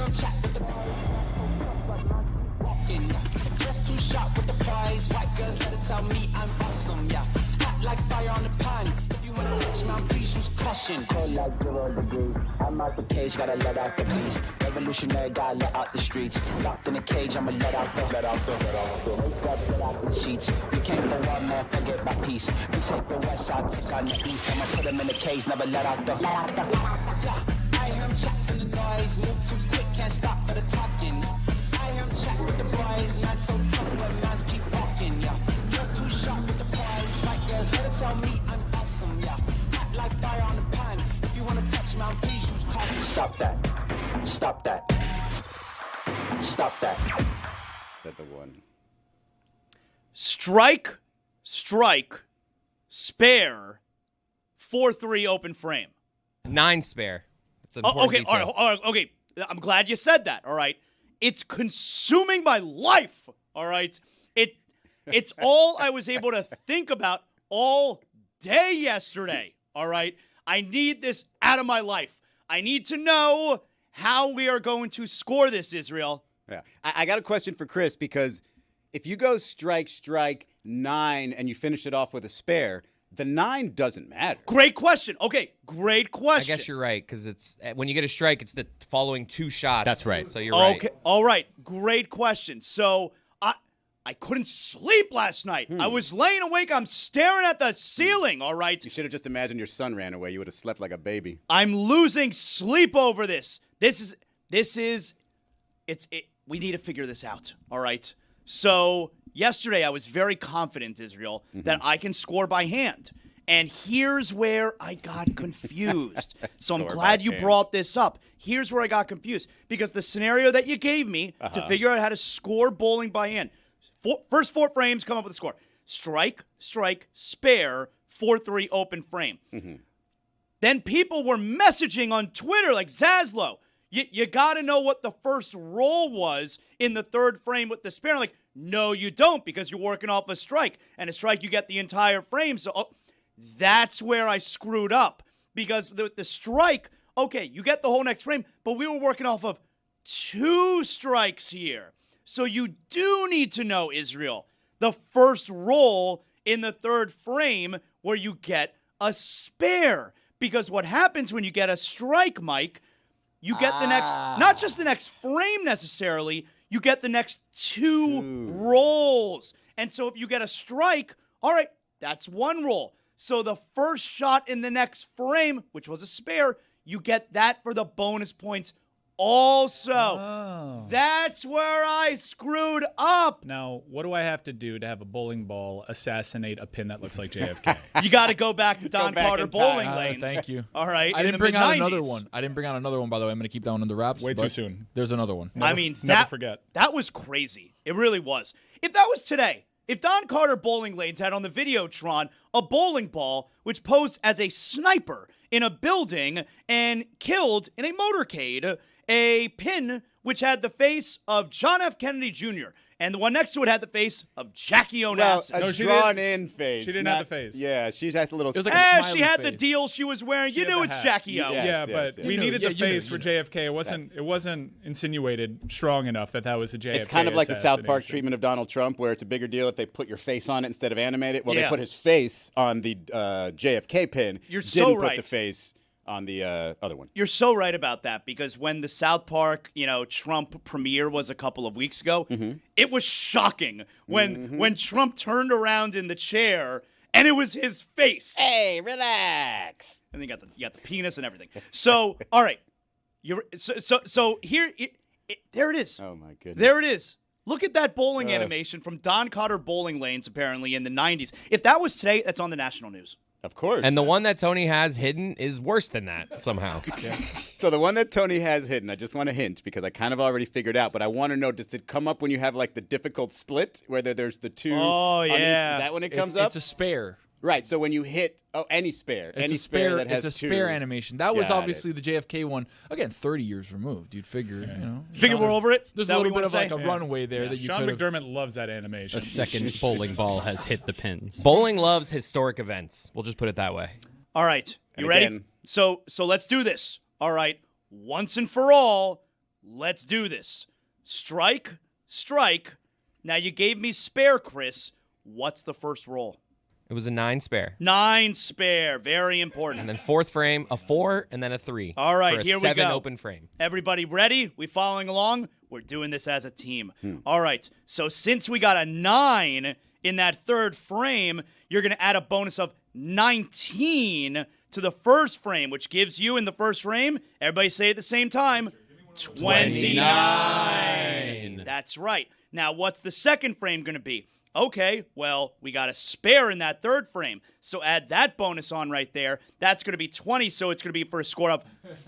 hear him chat with the walking, yeah. Just too sharp with the prize. White girls better tell me I'm awesome, yeah. Hot like fire on the pan. If you wanna touch my please use caution. Cold like 0 degrees. I'm out the cage, gotta let out the beast. Revolutionary, gotta let out the streets. Locked in a cage, I'ma let out the sheets. We came for one man, forget my peace. We take the west side, take on the east. I'ma put them in the cage, never let out the. I hear him chat to the noise. Move too quick, can't stop for the talking. I hear him chat with the boys. Not so tough, but minds keep walking, yeah. Just too sharp with the prize. White girls better tell me I'm awesome, yeah. Hot like fire on the pan. If you wanna touch my please use caution. Stop that. Stop that. Stop that. Is that the one? Strike, spare, 4-3 open frame. 9 spare. It's an Okay, important all right, okay. I'm glad you said that, all right? It's consuming my life, all right? It's all I was able to think about all day yesterday, all right? I need this out of my life. I need to know how we are going to score this, Israel. Yeah. I got a question for Chris, because if you go strike, 9, and you finish it off with a spare, the 9 doesn't matter. Great question. Okay, great question. I guess you're right, because it's when you get a strike, it's the following 2 shots. That's right. So you're right. Okay, all right. Great question. So I couldn't sleep last night. I was laying awake. I'm staring at the ceiling, all right? You should have just imagined your son ran away. You would have slept like a baby. I'm losing sleep over this. We need to figure this out, all right? So yesterday I was very confident, Israel, that I can score by hand. And here's where I got confused. So I'm glad you brought this up. Here's where I got confused. Because the scenario that you gave me to figure out how to score bowling by hand, first 4 frames, come up with a score. Strike, spare, 4-3 open frame. Then people were messaging on Twitter like, Zaslow, you got to know what the first roll was in the 3rd frame with the spare. I'm like, no, you don't, because you're working off a strike. And a strike, you get the entire frame. So that's where I screwed up. Because the strike, okay, you get the whole next frame, but we were working off of 2 strikes here. So you do need to know, Israel, the first roll in the 3rd frame where you get a spare. Because what happens when you get a strike, Mike, you get the next, not just the next frame necessarily, you get the next 2 rolls. And so if you get a strike, all right, that's 1 roll. So the first shot in the next frame, which was a spare, you get that for the bonus points also. That's where I screwed up. Now, what do I have to do to have a bowling ball assassinate a pin that looks like JFK? You got to go back to Don Carter bowling lanes. Thank you. All right. I didn't bring out another one. By the way. I'm going to keep that one under wraps. Way too soon. There's another one. Never forget. That was crazy. It really was. If that was today, if Don Carter bowling lanes had on the Videotron a bowling ball which posed as a sniper in a building and killed in a motorcade a pin which had the face of John F. Kennedy Jr., and the one next to it had the face of Jackie Onassis. Well, a drawn-in face. She didn't have the face. Yeah, she had the little... It was like a she had face. the deal she was wearing. You knew it's Jackie O. Yeah, we needed the face for JFK. JFK. It wasn't insinuated strong enough that was a JFK. It's kind of like the South Park assassination. treatment of Donald Trump, where it's a bigger deal if they put your face on it instead of animate it. Well, Yeah. they put his face on the JFK pin. You're didn't so put right. the face on the other one. You're so right about that, because when the South Park, Trump premiere was a couple of weeks ago, it was shocking when Trump turned around in the chair and it was his face. Hey, relax. And then you got the penis and everything. So, all right. So here there it is. Oh my goodness. There it is. Look at that bowling animation from Don Carter bowling lanes apparently in the 90s. If that was today, that's on the national news. Of course. And the one that Tony has hidden is worse than that somehow. So the one that Tony has hidden, I just want to hint, because I kind of already figured out, but I want to know, does it come up when you have like the difficult split, whether there's the 2 Oh, on each? yeah. Is that when it comes up? It's a spare. Right, so when you hit any spare. It's any a spare. that has It's a 2. spare animation. That was Got obviously the JFK one. Again, 30 years removed. You'd figure, Figure we're over it? There's Is that a what little you bit of wanna like a say? runway there that you Sean could have. McDermott loves that animation. A second bowling ball has hit the pins. Bowling loves historic events. We'll just put it that way. All right. You And ready? again- So let's do this. All right. Once and for all, let's do this. Strike, strike. Now you gave me spare, Chris. What's the first roll? It was a 9 spare. 9 spare. Very important. And then 4th frame, a 4, and then a 3. All right, for a here we 7 go. open frame. Everybody ready? We following along? We're doing this as a team. All right. So since we got a 9 in that third frame, you're going to add a bonus of 19 to the first frame, which gives you in the first frame, everybody say it at the same time, 29. That's right. Now, what's the second frame going to be? Okay, well, we got a spare in that third frame. So add that bonus on right there. That's going to be 20, so it's going to be for a score of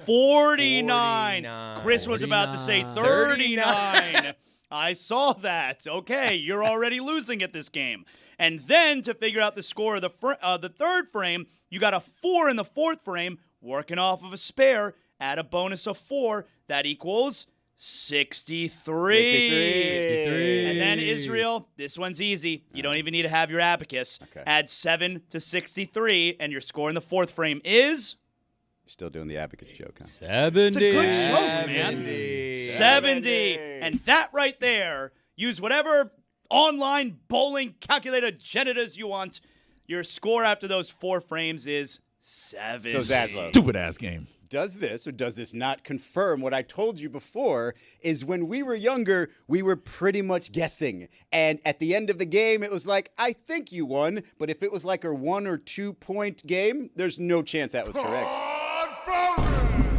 49. Chris was about to say 39. I saw that. Okay, you're already losing at this game. And then to figure out the score of the third frame, you got a 4 in the fourth frame, working off of a spare. Add a bonus of 4. That equals 63. And then Israel, this one's easy. You don't even need to have your abacus. Okay. Add 7 to 63, and your score in the fourth frame is... Still doing the abacus joke, huh? 70. It's a good joke, man. 70. And that right there, use whatever online bowling calculator generators you want. Your score after those 4 frames is 7. So Zaslow, Stupid ass game. does this or does this not confirm what I told you before is when we were younger, we were pretty much guessing. And at the end of the game, it was like, I think you won. But if it was like a 1 or 2 point game, there's no chance that was correct.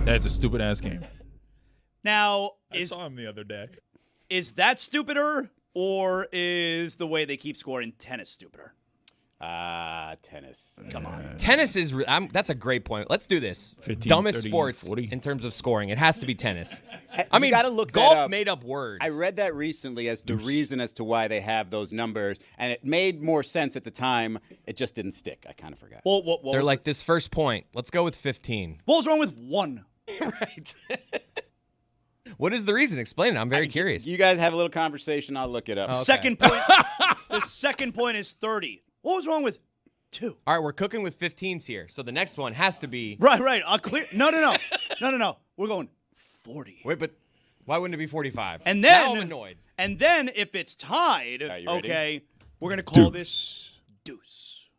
That's a stupid ass game. Now, I saw him the other day. is that stupider, or is the way they keep scoring tennis stupider? Tennis. Come on. Tennis is that's a great point. Let's do this. 15, Dumbest 30, sports 40. in terms of scoring. It has to be tennis. I mean, gotta look golf that up. made up words. I read that recently as the reason as to why they have those numbers, and it made more sense at the time. It just didn't stick. I kind of forgot. Well, They're like, this first point. Let's go with 15. what was wrong with 1? Right. What is the reason? Explain it. I'm very curious. You guys have a little conversation. I'll look it up. Okay. Second point. The second point is 30. What was wrong with 2? All right, we're cooking with 15s here. So the next one has to be. Right. I'll clear. No. We're going 40. Wait, but why wouldn't it be 45? And now then I'm annoyed. And then if it's tied, Are you ready? okay, we're gonna call this deuce.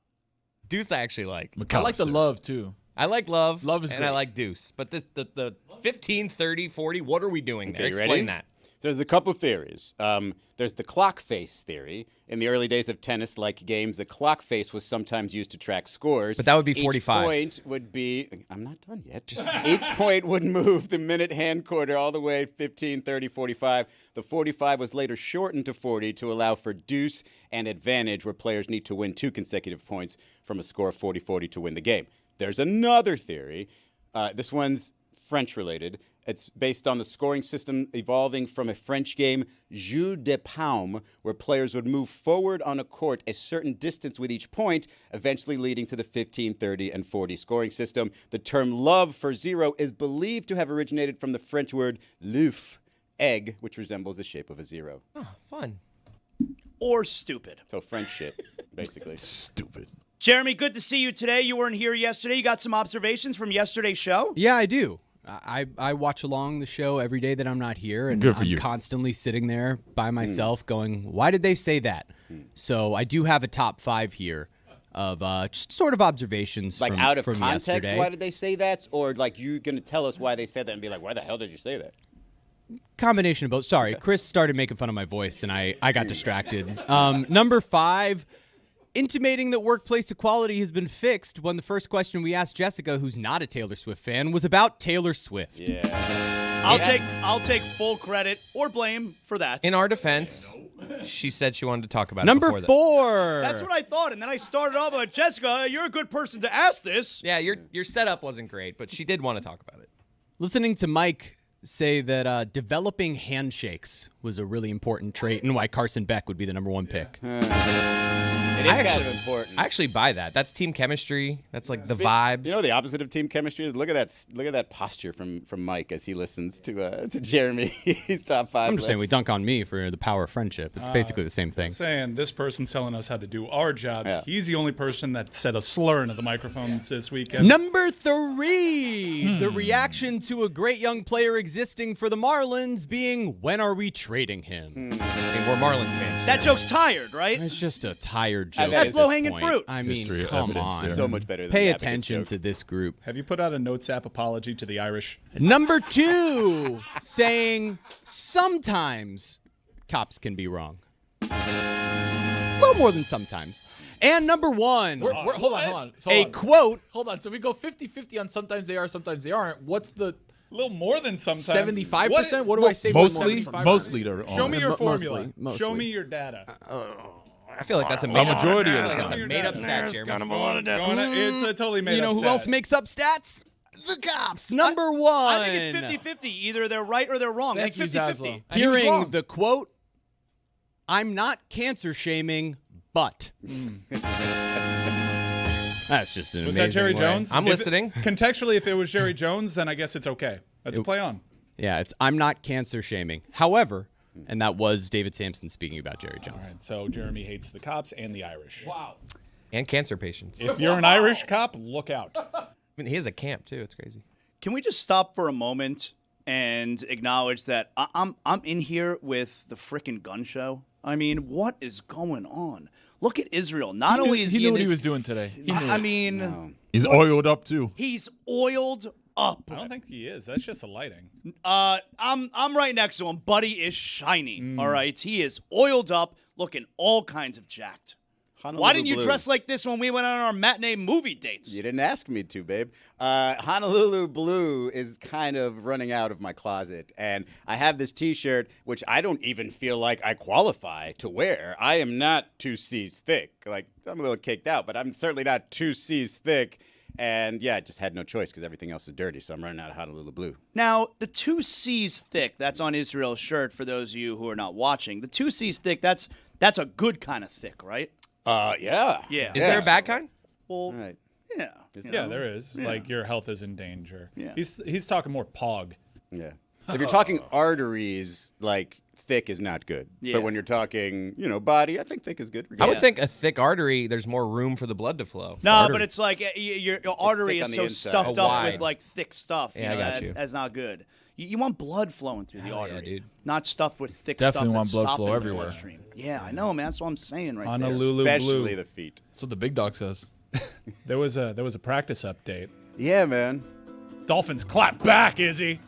Deuce I actually like. I like the love, too. I like love. Love is and great. I like deuce. But the 15, 30, 40, what are we doing there? Okay, you Explain ready? that. There's a couple theories. There's the clock face theory. In the early days of tennis-like games, the clock face was sometimes used to track scores. But that would be 45. Each point would be... I'm not done yet. Each point would move the minute hand quarter all the way 15, 30, 45. The 45 was later shortened to 40 to allow for deuce and advantage, where players need to win 2 consecutive points from a score of 40-40 to win the game. There's another theory. This one's French-related. It's based on the scoring system evolving from a French game, jeu de paume, where players would move forward on a court a certain distance with each point, eventually leading to the 15, 30, and 40 scoring system. The term love for 0 is believed to have originated from the French word l'œuf, egg, which resembles the shape of a 0. Oh, fun. Or stupid. So French shit, basically. Stupid. Jeremy, good to see you today. You weren't here yesterday. You got some observations from yesterday's show? Yeah, I do. I watch along the show every day that I'm not here, and Good for I'm you. constantly sitting there by myself going, why did they say that? So I do have a top 5 here of just sort of observations Like from, out of from context, yesterday. why did they say that? Or like you're going to tell us why they said that and be like, why the hell did you say that? Combination of both. Sorry, Chris started making fun of my voice, and I got distracted. Number 5, intimating that workplace equality has been fixed when the first question we asked Jessica, who's not a Taylor Swift fan, was about Taylor Swift. Yeah. I'll take full credit or blame for that. In our defense, she said she wanted to talk about it Number before that. 4. That's what I thought, and then I started off with Jessica. You're a good person to ask this. Yeah, your setup wasn't great, but she did want to talk about it. Listening to Mike say that developing handshakes was a really important trait and why Carson Beck would be the number 1 pick. It is kind of important. I actually buy that. That's team chemistry. That's like the vibes. You know, the opposite of team chemistry is look at that posture from Mike as he listens to Jeremy's top 5. I'm just saying we dunk on me for the power of friendship. It's basically the same thing. Saying this person's telling us how to do our jobs. Yeah. He's the only person that said a slur into the microphones this weekend. Number 3, the reaction to a great young player existing for the Marlins being, when are we trading him? I mean, we're Marlins fans. That joke's tired, right? It's just a tired joke. That's at this low-hanging point. fruit. I mean, History of come evidence on. there. so much better than Pay the Abacus attention joke. to this group. Have you put out a notes app apology to the Irish? Number 2, saying sometimes cops can be wrong. A little more than sometimes. And number 1, Hold on. a quote. Hold on. So we go 50-50 on sometimes they are, sometimes they aren't. What's the A little more than sometimes. 75%? What do I say? mostly? 75%? Mostly they're on. Show me your Mostly, formula. mostly. Show me your data. I feel like that's a majority of the That's time. a made-up stat, Jeremy. It's a totally made You know up who stat. else makes up stats? The cops. Number 1. I think it's 50-50. Either they're right or they're wrong. Thank you, It's 50-50. Zaslow. And he was Hearing wrong. the quote, I'm not cancer shaming, but. That's just an Was amazing that Jerry way. Jones? I'm If listening. Contextually, if it was Jerry Jones, then I guess it's okay. Let's play on. Yeah, it's I'm not cancer shaming. However, and that was David Sampson speaking about Jerry Jones. So Jeremy hates the cops and the Irish. Wow. And cancer patients. If you're an Irish cop, look out. I mean, he has a camp, too. It's crazy. Can we just stop for a moment and acknowledge that I'm in here with the frickin' gun show? I mean, what is going on? Look at Israel. Not only is He he knew in what he his- was doing today. He knew I it. mean, He's oiled up too. he's oiled up. I don't think he is. That's just the lighting. I'm right next to him. Buddy is shiny. All right, he is oiled up, looking all kinds of jacked. Honolulu Why didn't you Blue. dress like this when we went on our matinee movie dates? You didn't ask me to, babe. Honolulu Blue is kind of running out of my closet. And I have this T-shirt, which I don't even feel like I qualify to wear. I am not 2 C's thick. Like, I'm a little caked out, but I'm certainly not 2 C's thick. And, yeah, I just had no choice because everything else is dirty, so I'm running out of Honolulu Blue. Now, the 2 C's thick, that's on Israel's shirt for those of you who are not watching. The 2 C's thick, that's a good kind of thick, right? Yeah. Yeah. Is there a bad kind? Well, All right. yeah. Yeah, there is. Like, your health is in danger. Yeah. He's talking more pog. Yeah. If you're talking arteries, like, thick is not good. Yeah. But when you're talking, body, I think thick is good. I would think a thick artery, there's more room for the blood to flow. No, Artery. but it's like your artery thick is on so the inside. stuffed Oh, up wide. with like thick stuff. Yeah, I got you. That's not good. You want blood flowing through the artery, dude. not stuffed with thick Definitely stuff. want that's blood stopping flow the everywhere. bloodstream. Yeah, I know, man. That's what I'm saying right there. Honolulu Especially Blue. the feet. That's what the big dog says. There was a practice update. Yeah, man. Dolphins clap back, Izzy.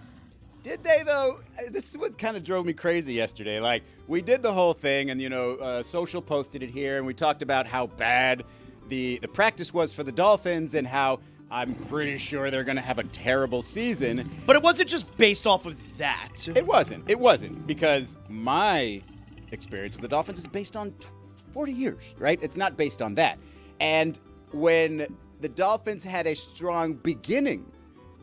Did they, though? This is what kind of drove me crazy yesterday. Like, we did the whole thing, and, Social posted it here, and we talked about how bad the practice was for the Dolphins and how I'm pretty sure they're going to have a terrible season. But it wasn't just based off of that. It wasn't, because my experience with the Dolphins is based on 40 years, right? It's not based on that. And when the Dolphins had a strong beginning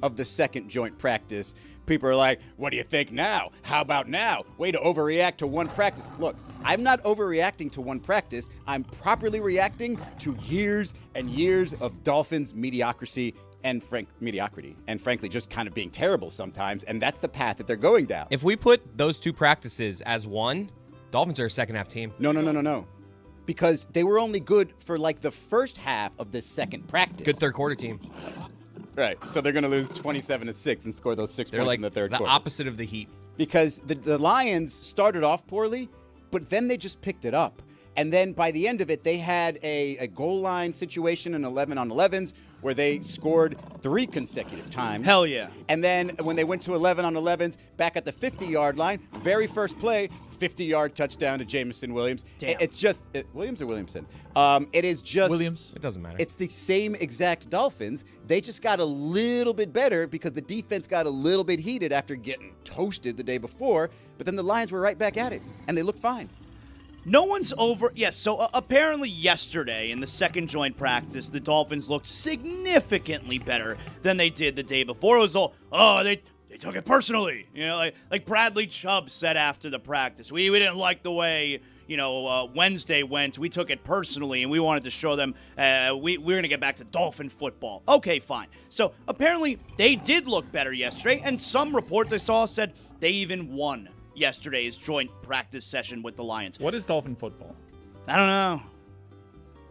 of the second joint practice, people are like, what do you think now? How about now? Way to overreact to one practice. Look, I'm not overreacting to one practice. I'm properly reacting to years and years of Dolphins mediocrity and frankly just kind of being terrible sometimes, and that's the path that they're going down. If we put those 2 practices as one, Dolphins are a second half team. No. Because they were only good for like the first half of this second practice. Good third quarter team. Right. So they're going to lose 27-6 and score those 6 They're points like in the third the quarter. opposite of the Heat. Because the Lions started off poorly, but then they just picked it up. And then by the end of it, they had a goal line situation in 11-on-11s where they scored 3 consecutive times. Hell yeah. And then when they went to 11-on-11s, back at the 50-yard line, very first play, 50-yard touchdown to Jamison Williams. Damn. It's just Williams or Williamson. It is just Williams. It doesn't matter. It's the same exact Dolphins. They just got a little bit better because the defense got a little bit heated after getting toasted the day before. But then the Lions were right back at it, and they looked fine. No one's over. Yes, so apparently yesterday in the second joint practice, the Dolphins looked significantly better than they did the day before. It was all, they took it personally. Like Bradley Chubb said after the practice. We didn't like the way, Wednesday went. We took it personally, and we wanted to show them we're going to get back to Dolphin football. Okay, fine. So apparently they did look better yesterday, and some reports I saw said they even won yesterday's joint practice session with the Lions. What is Dolphin football? I don't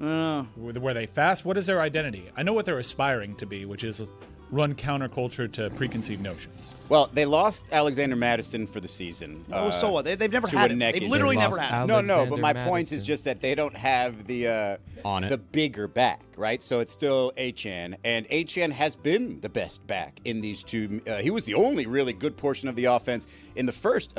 know. Were they fast? What is their identity? I know what they're aspiring to be, which is run counterculture to preconceived notions. Well, they lost Alexander Madison for the season. So what? They've never to had a it. neck They've injury. literally They never lost had it. No, but my Alexander point is Madison. just that they don't have the bigger back, right? So it's still Achane, and Achane has been the best back in these two. He was the only really good portion of the offense in the first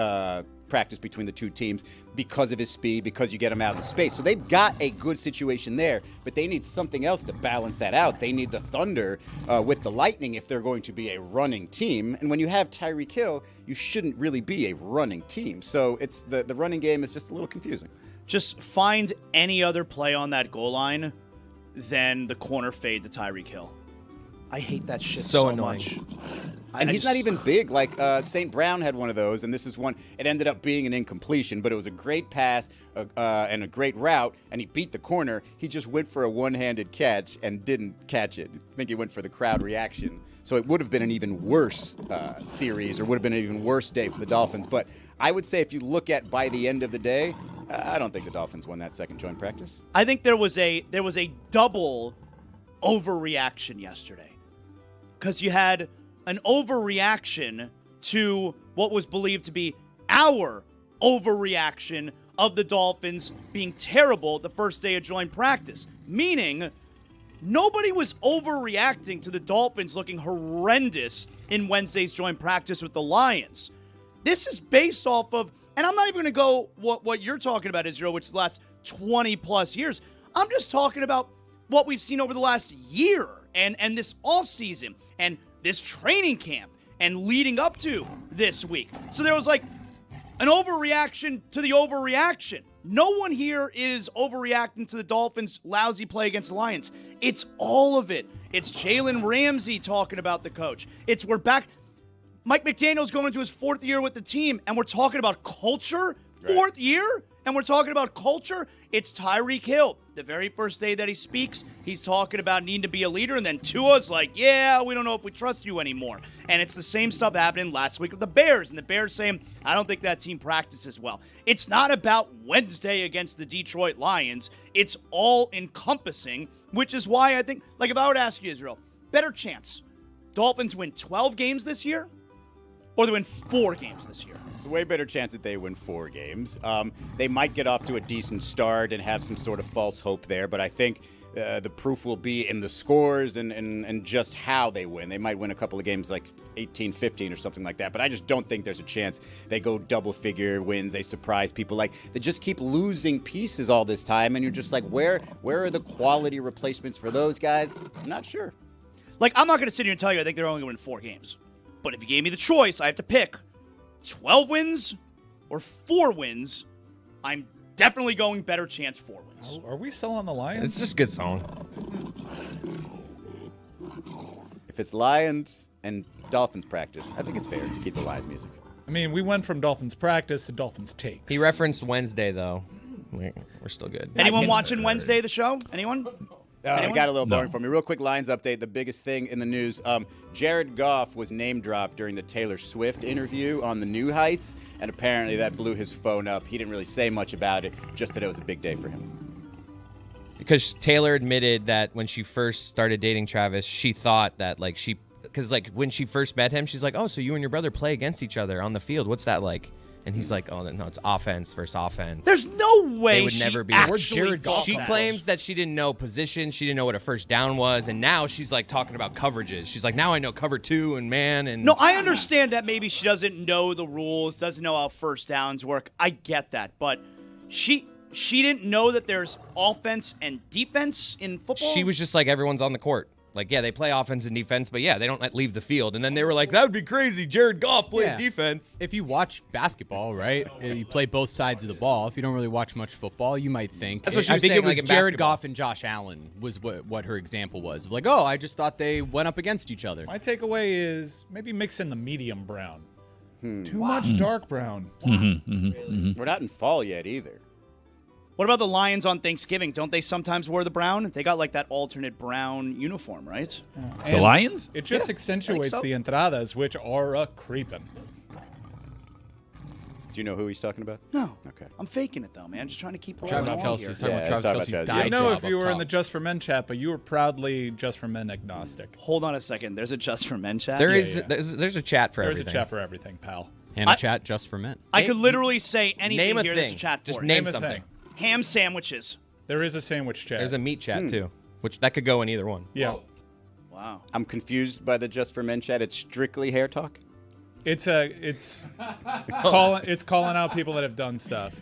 practice between the two teams because of his speed, because you get him out of space. So they've got a good situation there, but they need something else to balance that out. They need the Thunder with the Lightning if they're going to be a running team. And when you have Tyreek Hill, you shouldn't really be a running team. So it's the running game is just a little confusing. Just find any other play on that goal line than the corner fade to Tyreek Hill. I hate that shit so annoying. much. And he's not even big. Like St. Brown had one of those, and this is one. It ended up being an incompletion, but it was a great pass and a great route, and he beat the corner. He just went for a one-handed catch and didn't catch it. I think he went for the crowd reaction. So it would have been an even worse series, or would have been an even worse day for the Dolphins. But I would say if you look at by the end of the day, I don't think the Dolphins won that second joint practice. I think there was a double overreaction yesterday, because you had an overreaction to what was believed to be our overreaction of the Dolphins being terrible the first day of joint practice, meaning nobody was overreacting to the Dolphins looking horrendous in Wednesday's joint practice with the Lions. This is based off of, and I'm not even going to go what you're talking about, Israel, which is the last 20-plus years. I'm just talking about what we've seen over the last year and this offseason and this training camp and leading up to this week. So there was like an overreaction to the overreaction. No one here is overreacting to the Dolphins' lousy play against the Lions. It's all of it. It's Jalen Ramsey talking about the coach. We're back. Mike McDaniel's going into his fourth year with the team, and we're talking about culture? Fourth year? And we're talking about culture? It's Tyreek Hill. The very first day that he speaks, he's talking about needing to be a leader, and then Tua's like, yeah, we don't know if we trust you anymore. And it's the same stuff happening last week with the Bears, and the Bears saying, I don't think that team practices well. It's not about Wednesday against the Detroit Lions. It's all-encompassing, which is why I think, like if I were to ask you, Israel, better chance, Dolphins win 12 games this year, or they win 4 games this year? It's a way better chance that they win 4 games. They might get off to a decent start and have some sort of false hope there, but I think the proof will be in the scores and just how they win. They might win a couple of games like 18-15 or something like that, but I just don't think there's a chance they go double-figure wins, they surprise people. Like, they just keep losing pieces all this time, and you're just like, where are the quality replacements for those guys? I'm not sure. Like, I'm not going to sit here and tell you I think they're only going to win 4 games. But if you gave me the choice, I have to pick 12 wins or 4 wins. I'm definitely going better chance 4 wins. Are we still on the Lions? It's just a good song. If it's Lions and Dolphins practice, I think it's fair to keep the Lions music. I mean, we went from Dolphins practice to Dolphins takes. He referenced Wednesday, though. We're still good. Anyone watching Wednesday, the show? Anyone? It got a little boring for me. Real quick Lions update. The biggest thing in the news, Jared Goff was name dropped during the Taylor Swift interview on the New Heights, and apparently that blew his phone up. He didn't really say much about it, just that it was a big day for him. Because Taylor admitted that when she first started dating Travis, she thought that, because when she first met him, she's like, oh, so you and your brother play against each other on the field. What's that like? And he's like, oh, no, it's offense versus offense. There's no way They would she never be. actually thought She that. claims that she didn't know position. She didn't know what a first down was. And now she's like talking about coverages. She's like, now I know cover 2 and man. And No, I understand that maybe she doesn't know the rules, doesn't know how first downs work. I get that. But she didn't know that there's offense and defense in football? she was just like, everyone's on the court. Like, yeah, they play offense and defense, but yeah, they don't leave the field. And then they were like, that would be crazy. Jared Goff playing defense. If you watch basketball, right, you play both sides of the ball. If you don't really watch much football, you might think. That's what she was I think saying, it was like in Jared basketball. Goff and Josh Allen was what her example was. Like, oh, I just thought they went up against each other. My takeaway is maybe mix in the medium brown. Too much dark brown. We're not in fall yet either. What about the Lions on Thanksgiving? Don't they sometimes wear the brown? They got like that alternate brown uniform, right? The Lions? It just accentuates so. the entradas, which are a creepin'. Do you know who he's talking about? No. Okay. I'm faking it, though, man. Just trying to keep Travis along Kelce. here. He's talking Yeah, about he's Travis talking Kelce's about dye Travis I know job if you up were in the top. Just for Men chat, but you were proudly Just for Men agnostic. Hold on a second. There's a Just for Men chat? There's a chat for There's everything. a chat for everything, pal. And a chat just for men. I could literally say anything Name a here. There's thing. a chat Just for it. name a something. thing. Ham sandwiches. There is a sandwich chat. There's a meat chat, too, which that could go in either one. yeah. Wow. I'm confused by the Just for Men chat. It's strictly hair talk. It's calling out people that have done stuff.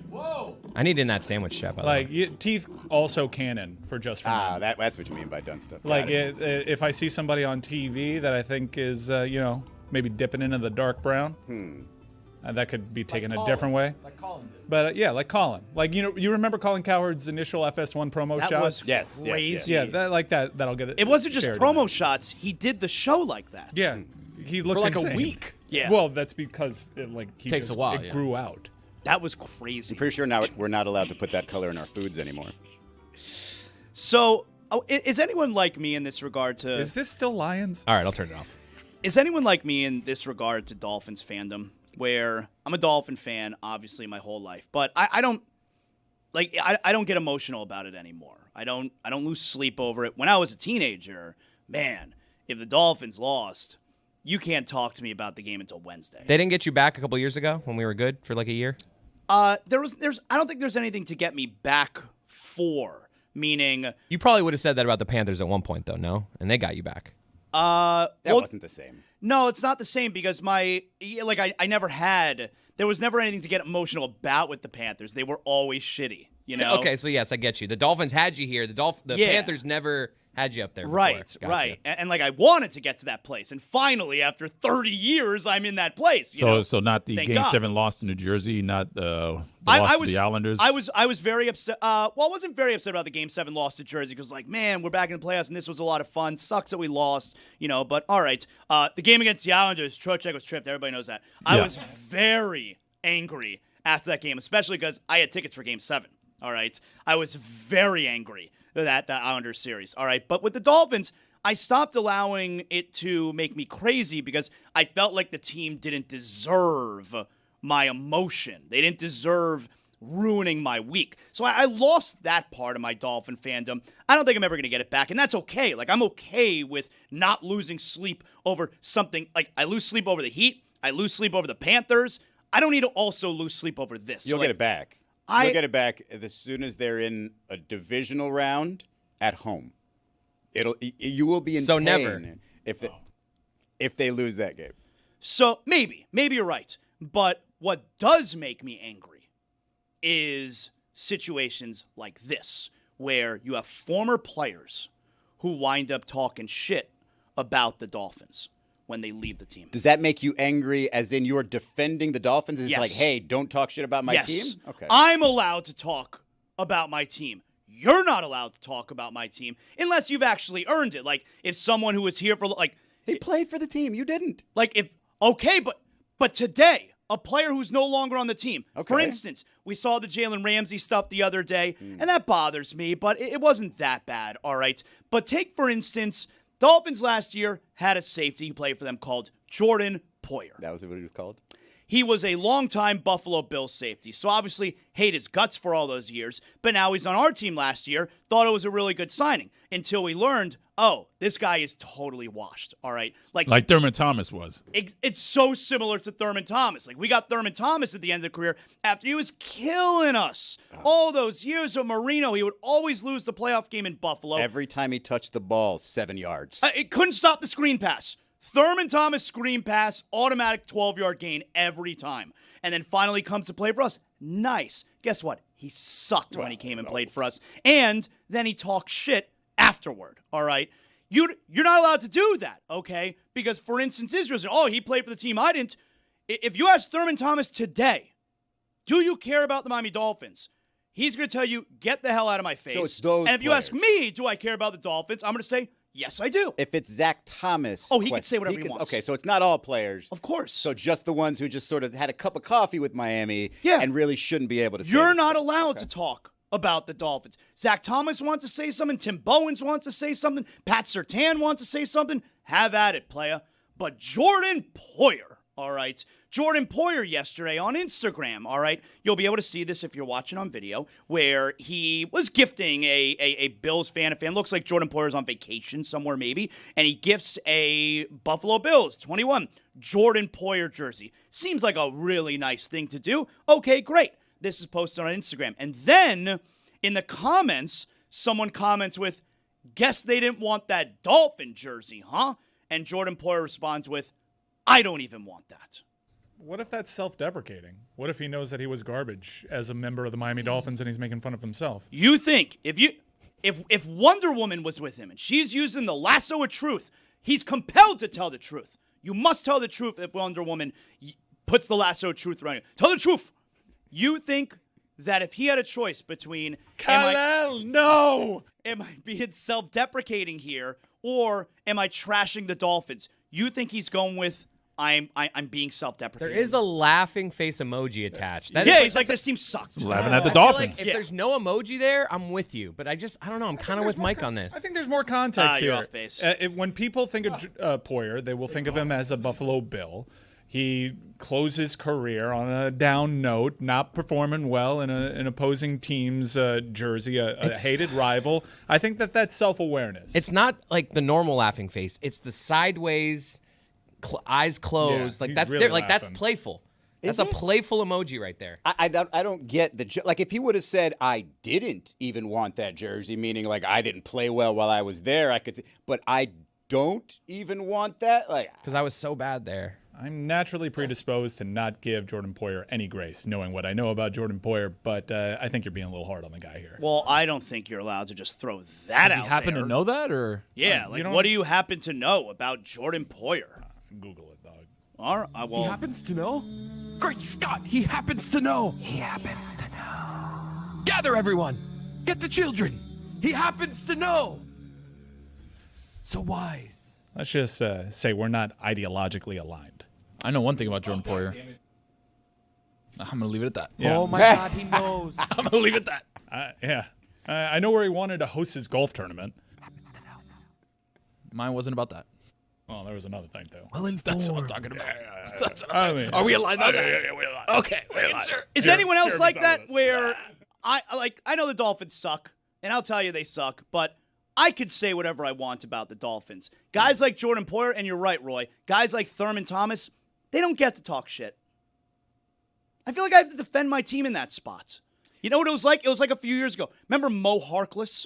I need in that sandwich chat, by the way. Like teeth also canon for Just for Men. That's what you mean by done stuff. Like Got it. if I see somebody on TV that I think is maybe dipping into the dark brown, that could be taken a different way. Like Colin did. But like Colin, like you remember Colin Cowherd's initial FS1 promo That shots? was Yes, yes, crazy. yes. Yeah, that'll get it. It wasn't just shared. promo shots. He did the show like that. Yeah, he looked For like insane. a week. Yeah. Well, that's because Takes a while, It yeah. grew out. That was crazy. I'm pretty sure now we're not allowed to put that color in our foods anymore. So, is anyone like me in this regard to... Is this still Lions? All right, I'll turn it off. Is anyone like me in this regard to Dolphins fandom, where I'm a Dolphin fan, obviously, my whole life, but I don't get emotional about it anymore. I don't lose sleep over it. When I was a teenager, man, if the Dolphins lost, you can't talk to me about the game until Wednesday. They didn't get you back a couple years ago when we were good for like a year? I don't think there's anything to get me back for. Meaning, You probably would have said that about the Panthers at one point, though, no? And they got you back. That wasn't the same. No, it's not the same because I never had. There was never anything to get emotional about with the Panthers. They were always shitty, you know. Okay, so yes, I get you. The Dolphins had you here. The Yeah. Panthers never had you up there before. Right, Gotcha. right. And I wanted to get to that place. And finally, after 30 years, I'm in that place. You know? So not the Thank Game God. 7 loss to New Jersey, not the loss to the Islanders? I was very upset. I wasn't very upset about the Game 7 loss to Jersey because, man, we're back in the playoffs, and this was a lot of fun. Sucks that we lost, but all right. The game against the Islanders, Trocheck was tripped. Everybody knows that. I was very angry after that game, especially because I had tickets for Game 7, all right? I was very angry that Islanders series, all right? But with the Dolphins, I stopped allowing it to make me crazy because I felt like the team didn't deserve my emotion. They didn't deserve ruining my week. So I lost that part of my Dolphin fandom. I don't think I'm ever going to get it back, and that's okay. Like, I'm okay with not losing sleep over something. Like, I lose sleep over the Heat. I lose sleep over the Panthers. I don't need to also lose sleep over this. You'll So, get it back. You'll get it back as soon as they're in a divisional round at home. You will be in So pain never. if they lose that game. So maybe you're right. But what does make me angry is situations like this, where you have former players who wind up talking shit about the Dolphins when they leave the team. Does that make you angry as in you're defending the Dolphins? It's Yes. like, hey, don't talk shit about my Yes. team? Okay. I'm allowed to talk about my team. You're not allowed to talk about my team unless you've actually earned it. Like, if someone who was here for, He played for the team. You didn't. But today, a player who's no longer on the team. Okay. For instance, we saw the Jalen Ramsey stuff the other day, and that bothers me, but it wasn't that bad, all right? But take, for instance, Dolphins last year had a safety who played for them called Jordan Poyer. That was what he was called? He was a longtime Buffalo Bills safety, so obviously hate his guts for all those years, but now he's on our team last year, thought it was a really good signing, until we learned, this guy is totally washed, all right? Like Thurman Thomas was. It's so similar to Thurman Thomas. Like, we got Thurman Thomas at the end of the career after he was killing us. All those years of Marino, he would always lose the playoff game in Buffalo. Every time he touched the ball, 7 yards. It couldn't stop the screen pass. Thurman Thomas screen pass, automatic 12-yard gain every time. And then finally comes to play for us. Nice. Guess what? He sucked when he came and played for us. And then he talked shit afterward, all right? You're not allowed to do that, okay? Because, for instance, Israel said, oh, he played for the team I didn't. If you ask Thurman Thomas today, do you care about the Miami Dolphins? He's going to tell you, get the hell out of my face. So it's those and if you players. ask me, do I care about the Dolphins? I'm going to say, yes, I do. If it's Zach Thomas. Oh, he can say whatever he wants. Okay, so it's not all players. Of course. So just the ones who just sort of had a cup of coffee with Miami Yeah. and really shouldn't be able to say You're this not stuff. allowed Okay. to talk about the Dolphins. Zach Thomas wants to say something. Tim Bowens wants to say something. Pat Surtain wants to say something. Have at it, playa. But Jordan Poyer, all right? Jordan Poyer yesterday on Instagram, all right? You'll be able to see this if you're watching on video, where he was gifting a Bills fan. Looks like Jordan Poyer's on vacation somewhere maybe, and he gifts a Buffalo Bills 21 Jordan Poyer jersey. Seems like a really nice thing to do. Okay, great. This is posted on Instagram. And then in the comments, someone comments with, guess they didn't want that Dolphin jersey, huh? And Jordan Poyer responds with, I don't even want that. What if that's self-deprecating? What if he knows that he was garbage as a member of the Miami Dolphins and he's making fun of himself? You think if Wonder Woman was with him and she's using the lasso of truth, he's compelled to tell the truth. You must tell the truth if Wonder Woman puts the lasso of truth around you. Tell the truth. You think that if he had a choice between No! am I being self-deprecating here or am I trashing the Dolphins? You think he's going with I'm being self-deprecating. There is a laughing face emoji attached. That yeah, is he's like, this team sucks. Laughing at the I feel Dolphins. like if there's no emoji there, I'm with you. But I don't know. I'm kind of with Mike on this. I think there's more context You're here. off base. When people think of Poyer, they will think of him as a Buffalo Bill. He closed his career on a down note, not performing well in an opposing team's jersey, a hated rival. I think that's self-awareness. It's not like the normal laughing face. It's the sideways, eyes closed. Yeah, like he's that's really that's laughing. playful. Is That's a it? playful emoji right there. I don't get the like if he would have said I didn't even want that jersey, meaning like I didn't play well while I was there, I could say, but I don't even want that, like Because I was so bad there. I'm naturally predisposed to not give Jordan Poyer any grace, knowing what I know about Jordan Poyer, but I think you're being a little hard on the guy here. Well, I don't think you're allowed to just throw that Does out he happen there. to know that, or Yeah, You like don't- what do you happen to know about Jordan Poyer? Google it, dog. All right, well, Happens to know? Great Scott, he happens to know. He happens to know. Gather everyone. Get the children. He happens to know. So wise. Let's just say we're not ideologically aligned. I know one thing about Jordan Poyer. I'm gonna leave it at that. Yeah. Oh my God, he knows. I'm gonna leave it at that. Yeah. I know where he wanted to host his golf tournament. Mine wasn't about that. Well, there was another thing, too. Well informed. That's what I'm talking about. That's what I I'm mean- talking- Are we aligned on that? Yeah, we're aligned. Okay, we're aligned. Sure. is Here- anyone else here like we that? found this. Where I know the Dolphins suck, and I'll tell you they suck, but I could say whatever I want about the Dolphins. Guys like Jordan Poyer, and you're right, Roy. Guys like Thurman Thomas, they don't get to talk shit. I feel like I have to defend my team in that spot. You know what it was like? It was like a few years ago. Remember Mo Harkless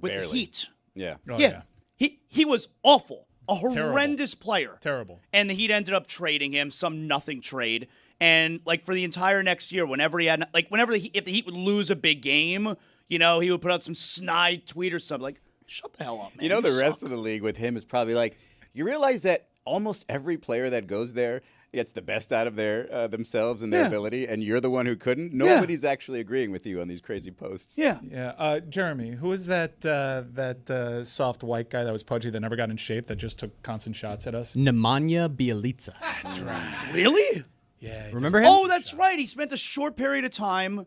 with Barely. the Heat? yeah. Oh, Yeah. He was awful. A horrendous player. Terrible. And the Heat ended up trading him, some nothing trade. And like for the entire next year, whenever he had if the Heat would lose a big game, you know, he would put out some snide tweet or something like, shut the hell up, man. You know, the rest suck. of the league with him is probably like, you realize that almost every player that goes there gets the best out of their themselves and their ability, and you're the one who couldn't. Nobody's actually agreeing with you on these crazy posts. Yeah. Yeah. Jeremy, who was that soft white guy that was pudgy that never got in shape that just took constant shots at us? Nemanja Bjelica. That's right. Really? Yeah. he Remember took- him? Oh, that's right. He spent a short period of time.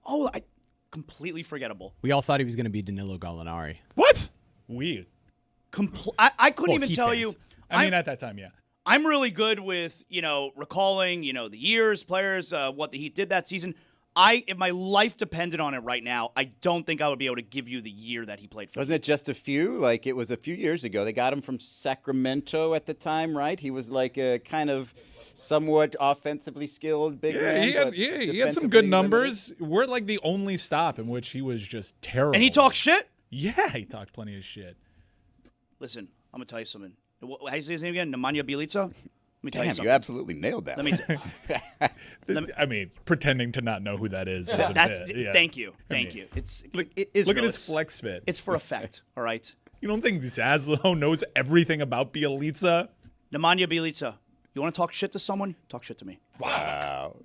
Oh, completely forgettable. We all thought he was going to be Danilo Gallinari. What? Weird. I couldn't Well, even Heat tell fans. you. I mean, at that time, yeah. I'm really good with, recalling, the years, players, what the Heat did that season. If my life depended on it right now, I don't think I would be able to give you the year that he played for. Wasn't it just a few? Like, it was a few years ago. They got him from Sacramento at the time, right? He was like a kind of somewhat offensively skilled big man. He but had some defensively good limited. numbers. We're like the only stop in which he was just terrible. And he talked shit? Yeah, he talked plenty of shit. Listen, I'm going to tell you something. How do you say his name again? Nemanja Bjelica? Let me tell you Damn, something. you absolutely nailed that. Let me I mean, pretending to not know who that is. That's a bit, yeah. Thank you. I Thank mean, you. It's Look Israel, at his it's- flex fit. It's for effect, all right? You don't think Zaslow knows everything about Bielitsa? Nemanja Bjelica. You want to talk shit to someone? Talk shit to me. Wow.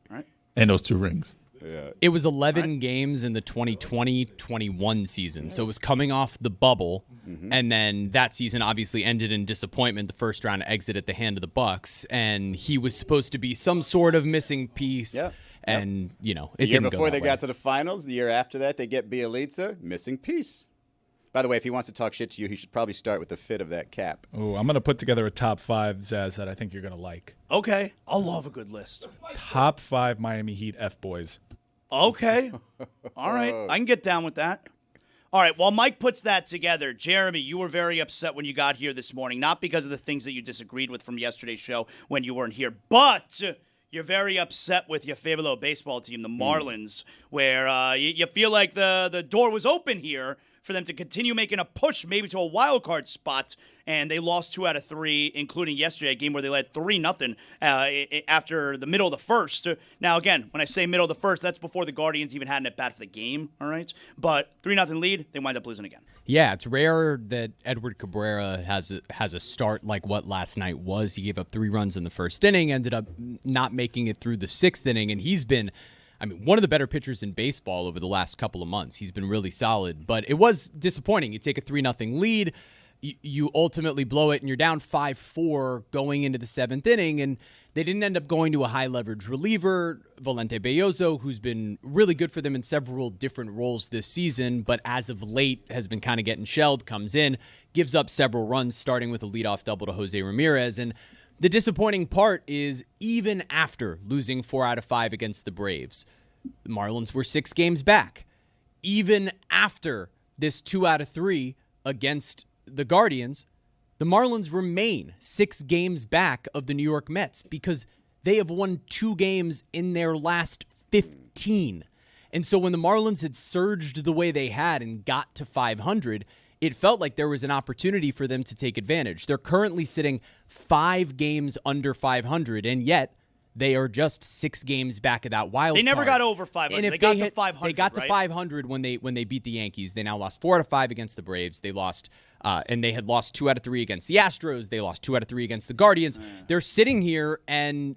All right. And those 2 rings. Yeah. It was 11 games in the 2020-21 season, so it was coming off the bubble, and then that season obviously ended in disappointment. The first round exit at the hand of the Bucks, and he was supposed to be some sort of missing piece. Yeah. And it The year didn't go before that they way. got to the finals, the year after that, they get Bielitsa, missing piece. By the way, if he wants to talk shit to you, he should probably start with the fit of that cap. Oh, I'm going to put together a top 5, Zaz, that I think you're going to like. Okay. I'll love a good list. Top 5 Miami Heat F-boys. Okay. All right. I can get down with that. All right. While Mike puts that together, Jeremy, you were very upset when you got here this morning, not because of the things that you disagreed with from yesterday's show when you weren't here, but you're very upset with your favorite little baseball team, the Marlins, where you feel like the door was open here for them to continue making a push maybe to a wild card spot, and they lost 2 out of 3, including yesterday, a game where they led 3-0 after the middle of the first. Now, again, when I say middle of the first, that's before the Guardians even had an at-bat for the game, all right? But 3-0 lead, they wind up losing again. Yeah, it's rare that Edward Cabrera has a start like what last night was. He gave up 3 runs in the first inning, ended up not making it through the 6th inning, and he's been one of the better pitchers in baseball over the last couple of months. He's been really solid, but it was disappointing. You take a 3-0 lead, you ultimately blow it, and you're down 5-4 going into the 7th inning, and they didn't end up going to a high-leverage reliever, Valente Belloso, who's been really good for them in several different roles this season, but as of late has been kind of getting shelled, comes in, gives up several runs, starting with a leadoff double to Jose Ramirez, and the disappointing part is even after losing 4 out of 5 against the Braves, the Marlins were 6 games back. Even after this 2 out of 3 against the Guardians, the Marlins remain 6 games back of the New York Mets because they have won 2 games in their last 15. And so when the Marlins had surged the way they had and got to 500, it felt like there was an opportunity for them to take advantage. They're currently sitting 5 games under 500, and yet they are just 6 games back of that wild They never card. got over 500. And if they got to 500. They got to right? 500 when they beat the Yankees. They now lost 4 out of 5 against the Braves. They lost, and they had lost 2 out of 3 against the Astros. They lost 2 out of 3 against the Guardians. They're sitting here, and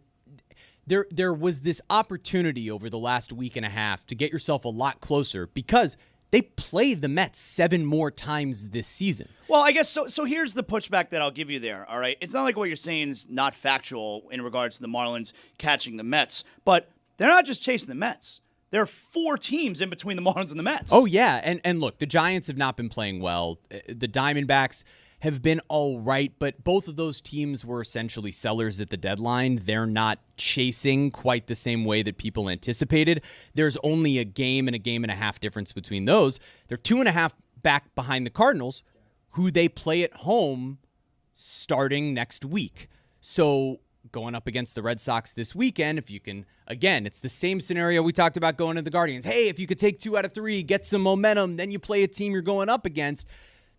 there was this opportunity over the last week and a half to get yourself a lot closer because they played the Mets 7 more times this season. Well, I guess so. So here's the pushback that I'll give you there. All right, it's not like what you're saying is not factual in regards to the Marlins catching the Mets, but they're not just chasing the Mets. There are 4 teams in between the Marlins and the Mets. Oh yeah, and look, the Giants have not been playing well. The Diamondbacks have been all right, but both of those teams were essentially sellers at the deadline. They're not chasing quite the same way that people anticipated. There's only a game and a half difference between those. They're 2.5 back behind the Cardinals, who they play at home starting next week. So going up against the Red Sox this weekend, if you can, again, it's the same scenario we talked about going to the Guardians. Hey, if you could take 2 out of 3, get some momentum, then you play a team you're going up against.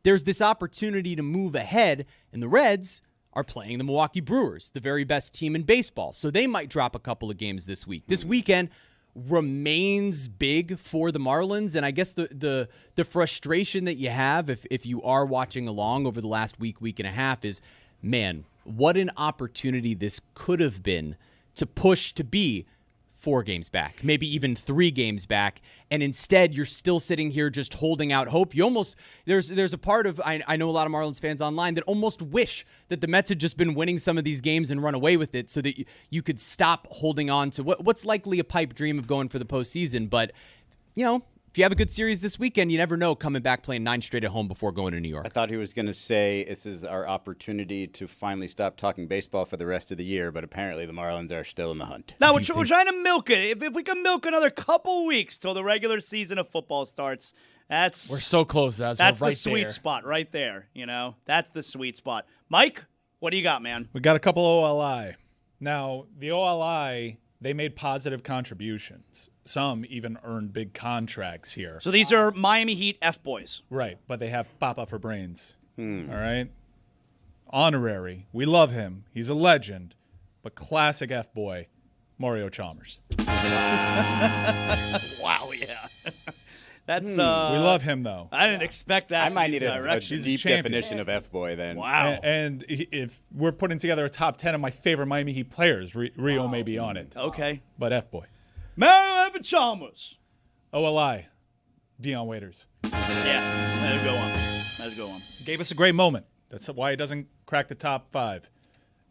There's this opportunity to move ahead, and the Reds are playing the Milwaukee Brewers, the very best team in baseball. So they might drop a couple of games this week. This weekend remains big for the Marlins, and I guess the frustration that you have if you are watching along over the last week and a half is, man, what an opportunity this could have been to push to be 4 games back, maybe even 3 games back, and instead you're still sitting here just holding out hope. You almost there's a part of I know a lot of Marlins fans online that almost wish that the Mets had just been winning some of these games and run away with it, so that you could stop holding on to what's likely a pipe dream of going for the postseason. But if you have a good series this weekend, you never know coming back playing 9 straight at home before going to New York. I thought he was going to say this is our opportunity to finally stop talking baseball for the rest of the year, but apparently the Marlins are still in the hunt. Now, we're trying to milk it. If we can milk another couple weeks till the regular season of football starts, We're so close, That's the right sweet there. spot right there. That's the sweet spot. Mike, what do you got, man? We got a couple OLI. Now, the OLI, they made positive contributions. Some even earned big contracts here. So these are Miami Heat F-boys. Right, but they have Papa for brains. All right? Honorary. We love him. He's a legend. But classic F-boy, Mario Chalmers. Wow, yeah. That's We love him, though. I didn't expect that. I might need a direction. deep champion. definition of F-boy then. Wow. And if we're putting together a top 10 of my favorite Miami Heat players, Rio may be on it. Okay. But F-boy. Mario Evan Chalmers. OLI. Dion Waiters. Yeah, that'll go on. That'll go on. Gave us a great moment. That's why he doesn't crack the top 5.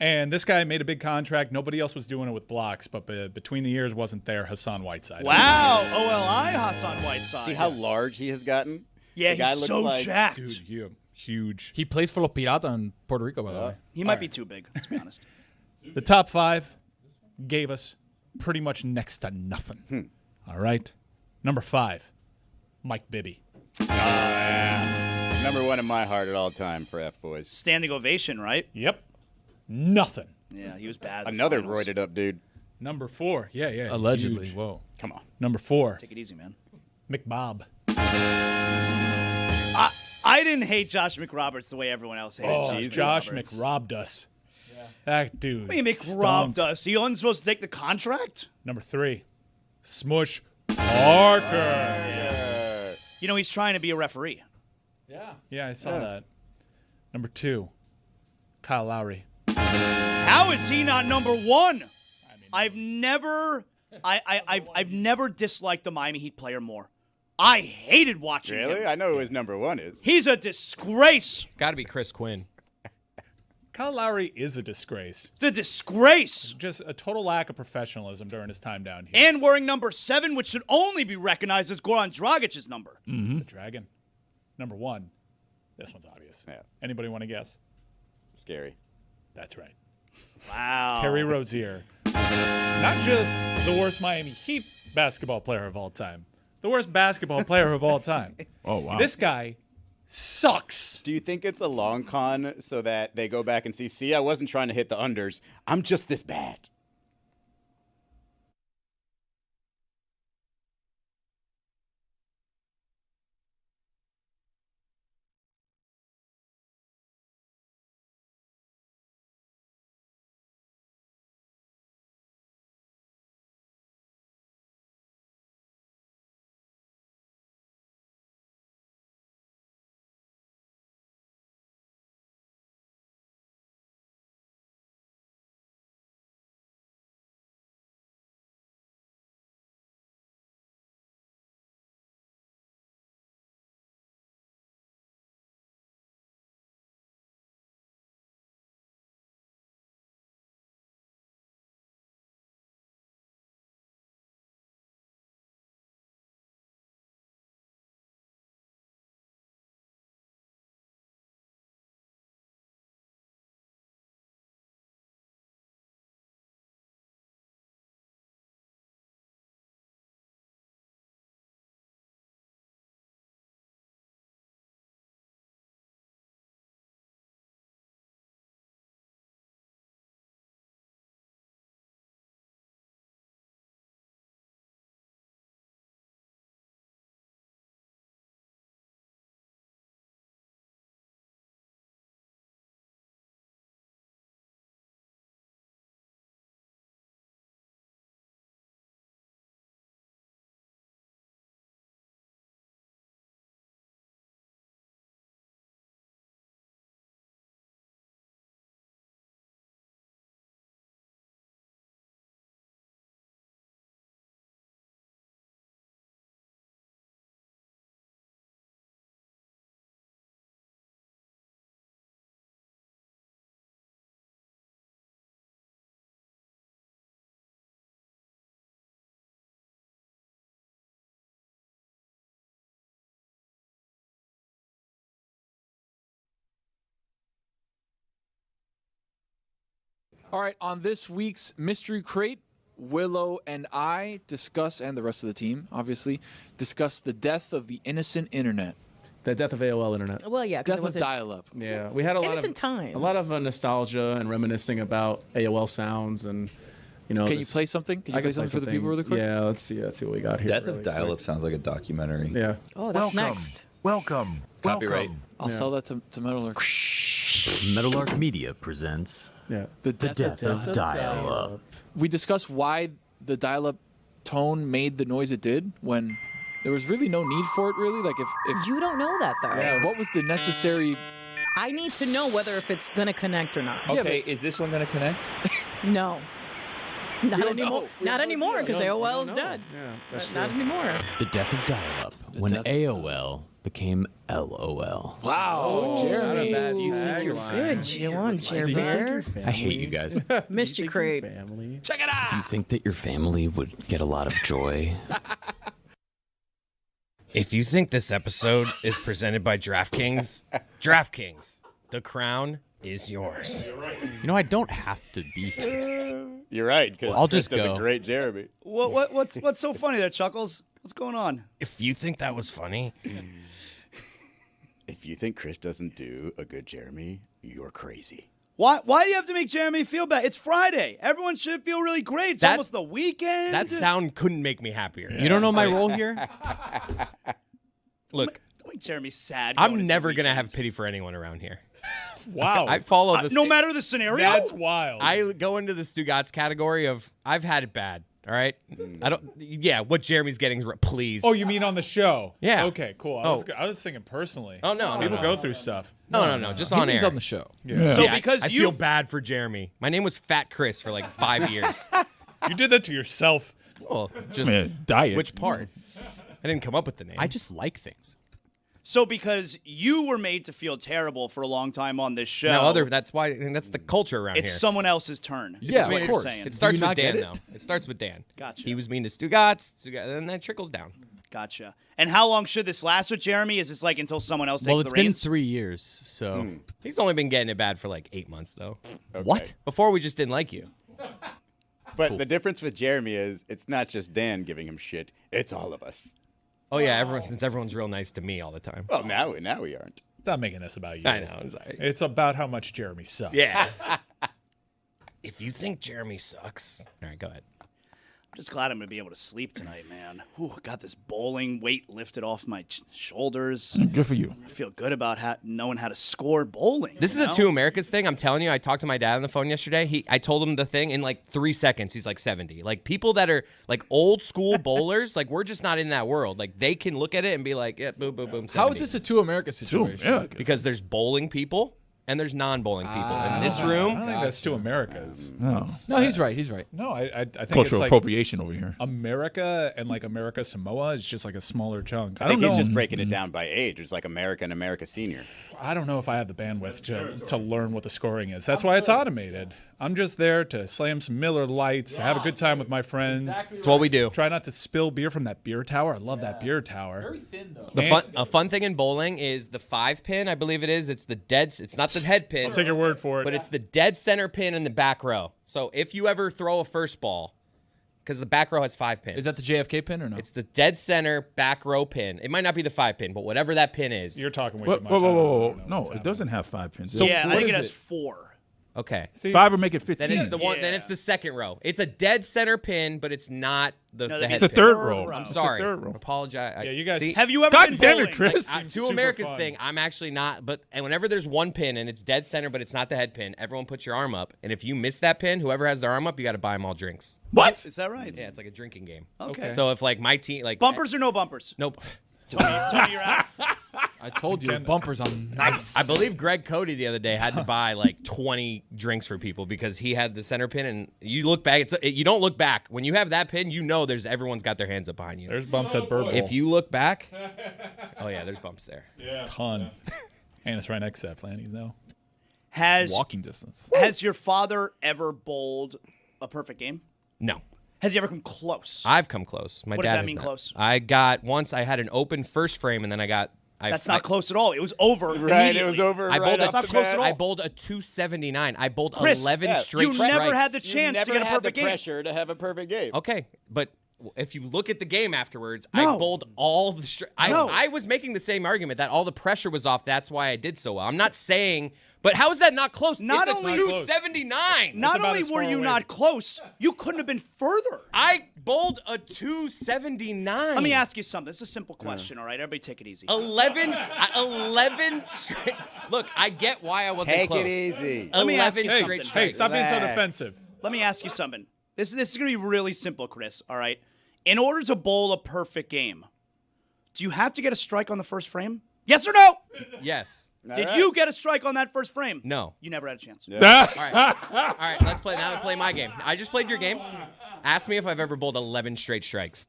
And this guy made a big contract. Nobody else was doing it with blocks, but between the years wasn't there. Hassan Whiteside. Wow, OLI Hassan Whiteside. See how large he has gotten? Yeah, The guy he's looks so like- jacked. Dude, huge. He plays for Los Pirata in Puerto Rico, by the way. He might be too big, let's be honest. The top 5 gave us pretty much next to nothing. All right. Number 5, Mike Bibby. Number 1 in my heart at all time for F-boys. Standing ovation, right? Yep. Nothing. Yeah, he was bad. Another roided up dude. Number 4. Yeah. He's Allegedly. huge. Whoa. Come on. Number 4, Take it easy, man. McBob. I didn't hate Josh McRoberts the way everyone else hated Josh McRoberts. McRobbed us. That dude. What do you mean stunk. McRobbed us? He wasn't supposed to take the contract? Number 3, Smush Parker. You know, he's trying to be a referee. Yeah, I saw that. Number 2, Kyle Lowry. How is he not number 1? I've never disliked the Miami Heat player more. I hated watching him. Really? I know who his number 1 is. He's a disgrace. Got to be Chris Quinn. Kyle Lowry is a disgrace. The disgrace. Just a total lack of professionalism during his time down here. And wearing number 7, which should only be recognized as Goran Dragic's number. The Dragon. Number 1. This one's obvious. Yeah. Anybody want to guess? Scary. That's right. Wow. Terry Rozier. Not just the worst Miami Heat basketball player of all time. The worst basketball player of all time. Oh, wow. This guy sucks. Do you think it's a long con so that they go back and see, I wasn't trying to hit the unders. I'm just this bad. All right, on this week's Mystery Crate, Willow and I discuss, and the rest of the team, obviously, discuss the death of the innocent internet. The death of AOL internet. Well, yeah. 'cause Death it of was dial-up. Yeah, we had a lot innocent of times. a lot of nostalgia and reminiscing about AOL sounds and Can you play something? Can you play something for the people really quick? Yeah, let's see what we got here. Death really of Dial-Up quick. sounds like a documentary. Yeah. Oh, that's Welcome. next. Welcome. Copyright. I'll sell that to Metal Arc. Metal Arc Media presents Yeah. The death of Dial-Up. We discussed why the dial-up tone made the noise it did when There was really no need for it, really. Like if You don't know that, though. yeah, what was the necessary? I need to know whether if it's going to connect or not. Okay, is this one going to connect? No. Not don't anymore. know. Not anymore, because AOL is dead. Yeah, that's Not anymore. The death of dial-up when AOL became LOL. Wow, Jeremy. You're good, Jerry Bear. I hate you guys. Missed you, Craig. Family. Check it out. Do you think that your family would get a lot of joy? If you think this episode is presented by DraftKings, DraftKings, the crown is yours. You know, I don't have to be here. You're right, because I'll just does go. a great Jeremy. What's so funny there, Chuckles? What's going on? If you think that was funny, If you think Chris doesn't do a good Jeremy, you're crazy. Why do you have to make Jeremy feel bad? It's Friday. Everyone should feel really great. It's almost the weekend. that sound couldn't make me happier. You don't know my role here? Look, Don't make Jeremy sad. going I'm into never the going to weekend. have pity for anyone around here. Wow. I follow this. No matter the scenario. That's wild. I go into the Stugotz category of I've had it bad. All right, I don't. Yeah, what Jeremy's getting, please. Oh, you mean on the show? Yeah. Okay, cool. I was thinking personally. Oh, no, People no. go through stuff. No, just He on means air. on the show. Yeah. So Yeah, because I you feel bad for Jeremy. My name was Fat Chris for like 5 years. You did that to yourself. Well, just diet. which part? I didn't come up with the name. I just like things. So because you were made to feel terrible for a long time on this show. That's why. And that's the culture around It's here. someone else's turn. Yeah, That's what of you're course. saying. It starts you with not get Dan, it? though. It starts with Dan. Gotcha. He was mean to Stugotz, and then that trickles down. Gotcha. And how long should this last with Jeremy? Is this like until someone else Well, takes it's the been reins? 3 years, so. He's only been getting it bad for like 8 months, though. Okay. What? Before we just didn't like you. But the difference with Jeremy is it's not just Dan giving him shit; it's all of us. Oh yeah, since everyone's real nice to me all the time. Well, now we aren't. Stop making this about you. I know. I'm sorry. It's about how much Jeremy sucks. Yeah. If you think Jeremy sucks, all right, go ahead. I'm just glad I'm going to be able to sleep tonight, man. Ooh, I got this bowling weight lifted off my shoulders. Good for you. I feel good about knowing how to score bowling. This is a Two Americas thing. I'm telling you, I talked to my dad on the phone yesterday. I told him the thing in like 3 seconds. He's like 70. Like people that are like old school bowlers, like we're just not in that world. Like they can look at it and be like, yeah, boom, boom, boom. 70. How is this a two America situation? Yeah. Because there's bowling people and there's non-bowling people. In this I room, don't think that's two Americas. No. No, he's right. He's right. No, I think Cultural it's like appropriation over here. America and like America Samoa is just like a smaller chunk. I think he's just breaking it down by age. It's like America and America Senior. I don't know if I have the bandwidth to learn what the scoring is. That's why it's automated. I'm just there to slam some Miller Lights, have a good time with my friends. it's what we do. Try not to spill beer from that beer tower. I love that beer tower. A fun thing in bowling is the 5-pin, I believe it is. It's the it's not the head pin. I'll take your word for it. But it's the dead center pin in the back row. So if you ever throw a first ball, because the back row has 5 pins. Is that the JFK pin or no? It's the dead center back row pin. It might not be the 5-pin, but whatever that pin is. You're talking way Whoa, too much. whoa, I don't whoa. know No, what's it doesn't have 5 pins. So yeah, I what think it is has it? 4. Okay. See, 5 would make it 15. Then it's the one. Then Yeah. it's the second row. It's a dead center pin, but it's not the No, the that'd head be It's the pin. third Third row. row. I'm It's the sorry. third row. Apologize. Yeah, you guys- See, Have you ever God been damn bowling? it, Chris. Two super America's fun. thing. I'm actually not, and whenever there's one pin and it's dead center, but it's not the head pin, everyone puts your arm up, and if you miss that pin, whoever has their arm up, you got to buy them all drinks. What? Is that right? Yeah, it's like a drinking game. Okay. So if like my team, like Bumpers or no bumpers? nope. Tony, you're out. I told you, bumpers on nice. I believe Greg Cody the other day had to buy like 20 drinks for people because he had the center pin, and you look back, you don't look back when you have that pin. You know, everyone's got their hands up behind you. There's bumps at Bird Bowl. If you look back, oh yeah, there's bumps there. ton. And it's right next to that Flanny's now. Walking distance. Has your father ever bowled a perfect game? No. Has he ever come close? I've come close. My What dad does that has mean, not. close? I got once. I had an open first frame, and then I got. That's not close at all. It was over. Right, it immediately. was over. I right bowled off a not the close bat. at all. I bowled a 279. I bowled Chris, 11 yeah, straight You strikes. never had the You chance never to get a had the perfect game. pressure to have a perfect game. Okay, but if you look at the game afterwards, No. I bowled all the No. I was making the same argument that all the pressure was off. That's why I did so well. I'm not saying, but how is that not close? Not it's only- a 279. Not about only as were far you away. not close, you couldn't have been further. I bowled a 279. Let me ask you something. It's a simple question, all right? Everybody take it easy. 11 straight. Look, I get why I wasn't Take close. it easy. Let me ask you 11 something. straight Hey, strikes. stop being so Relax. defensive. Let me ask you something. This is going to be really simple, Chris, all right? In order to bowl a perfect game, Do you have to get a strike on the first frame? Yes or no? Yes. Did you get a strike on that first frame? No. You never had a chance. All right, let's play. Now play my game. I just played your game. Ask me if I've ever bowled 11 straight strikes.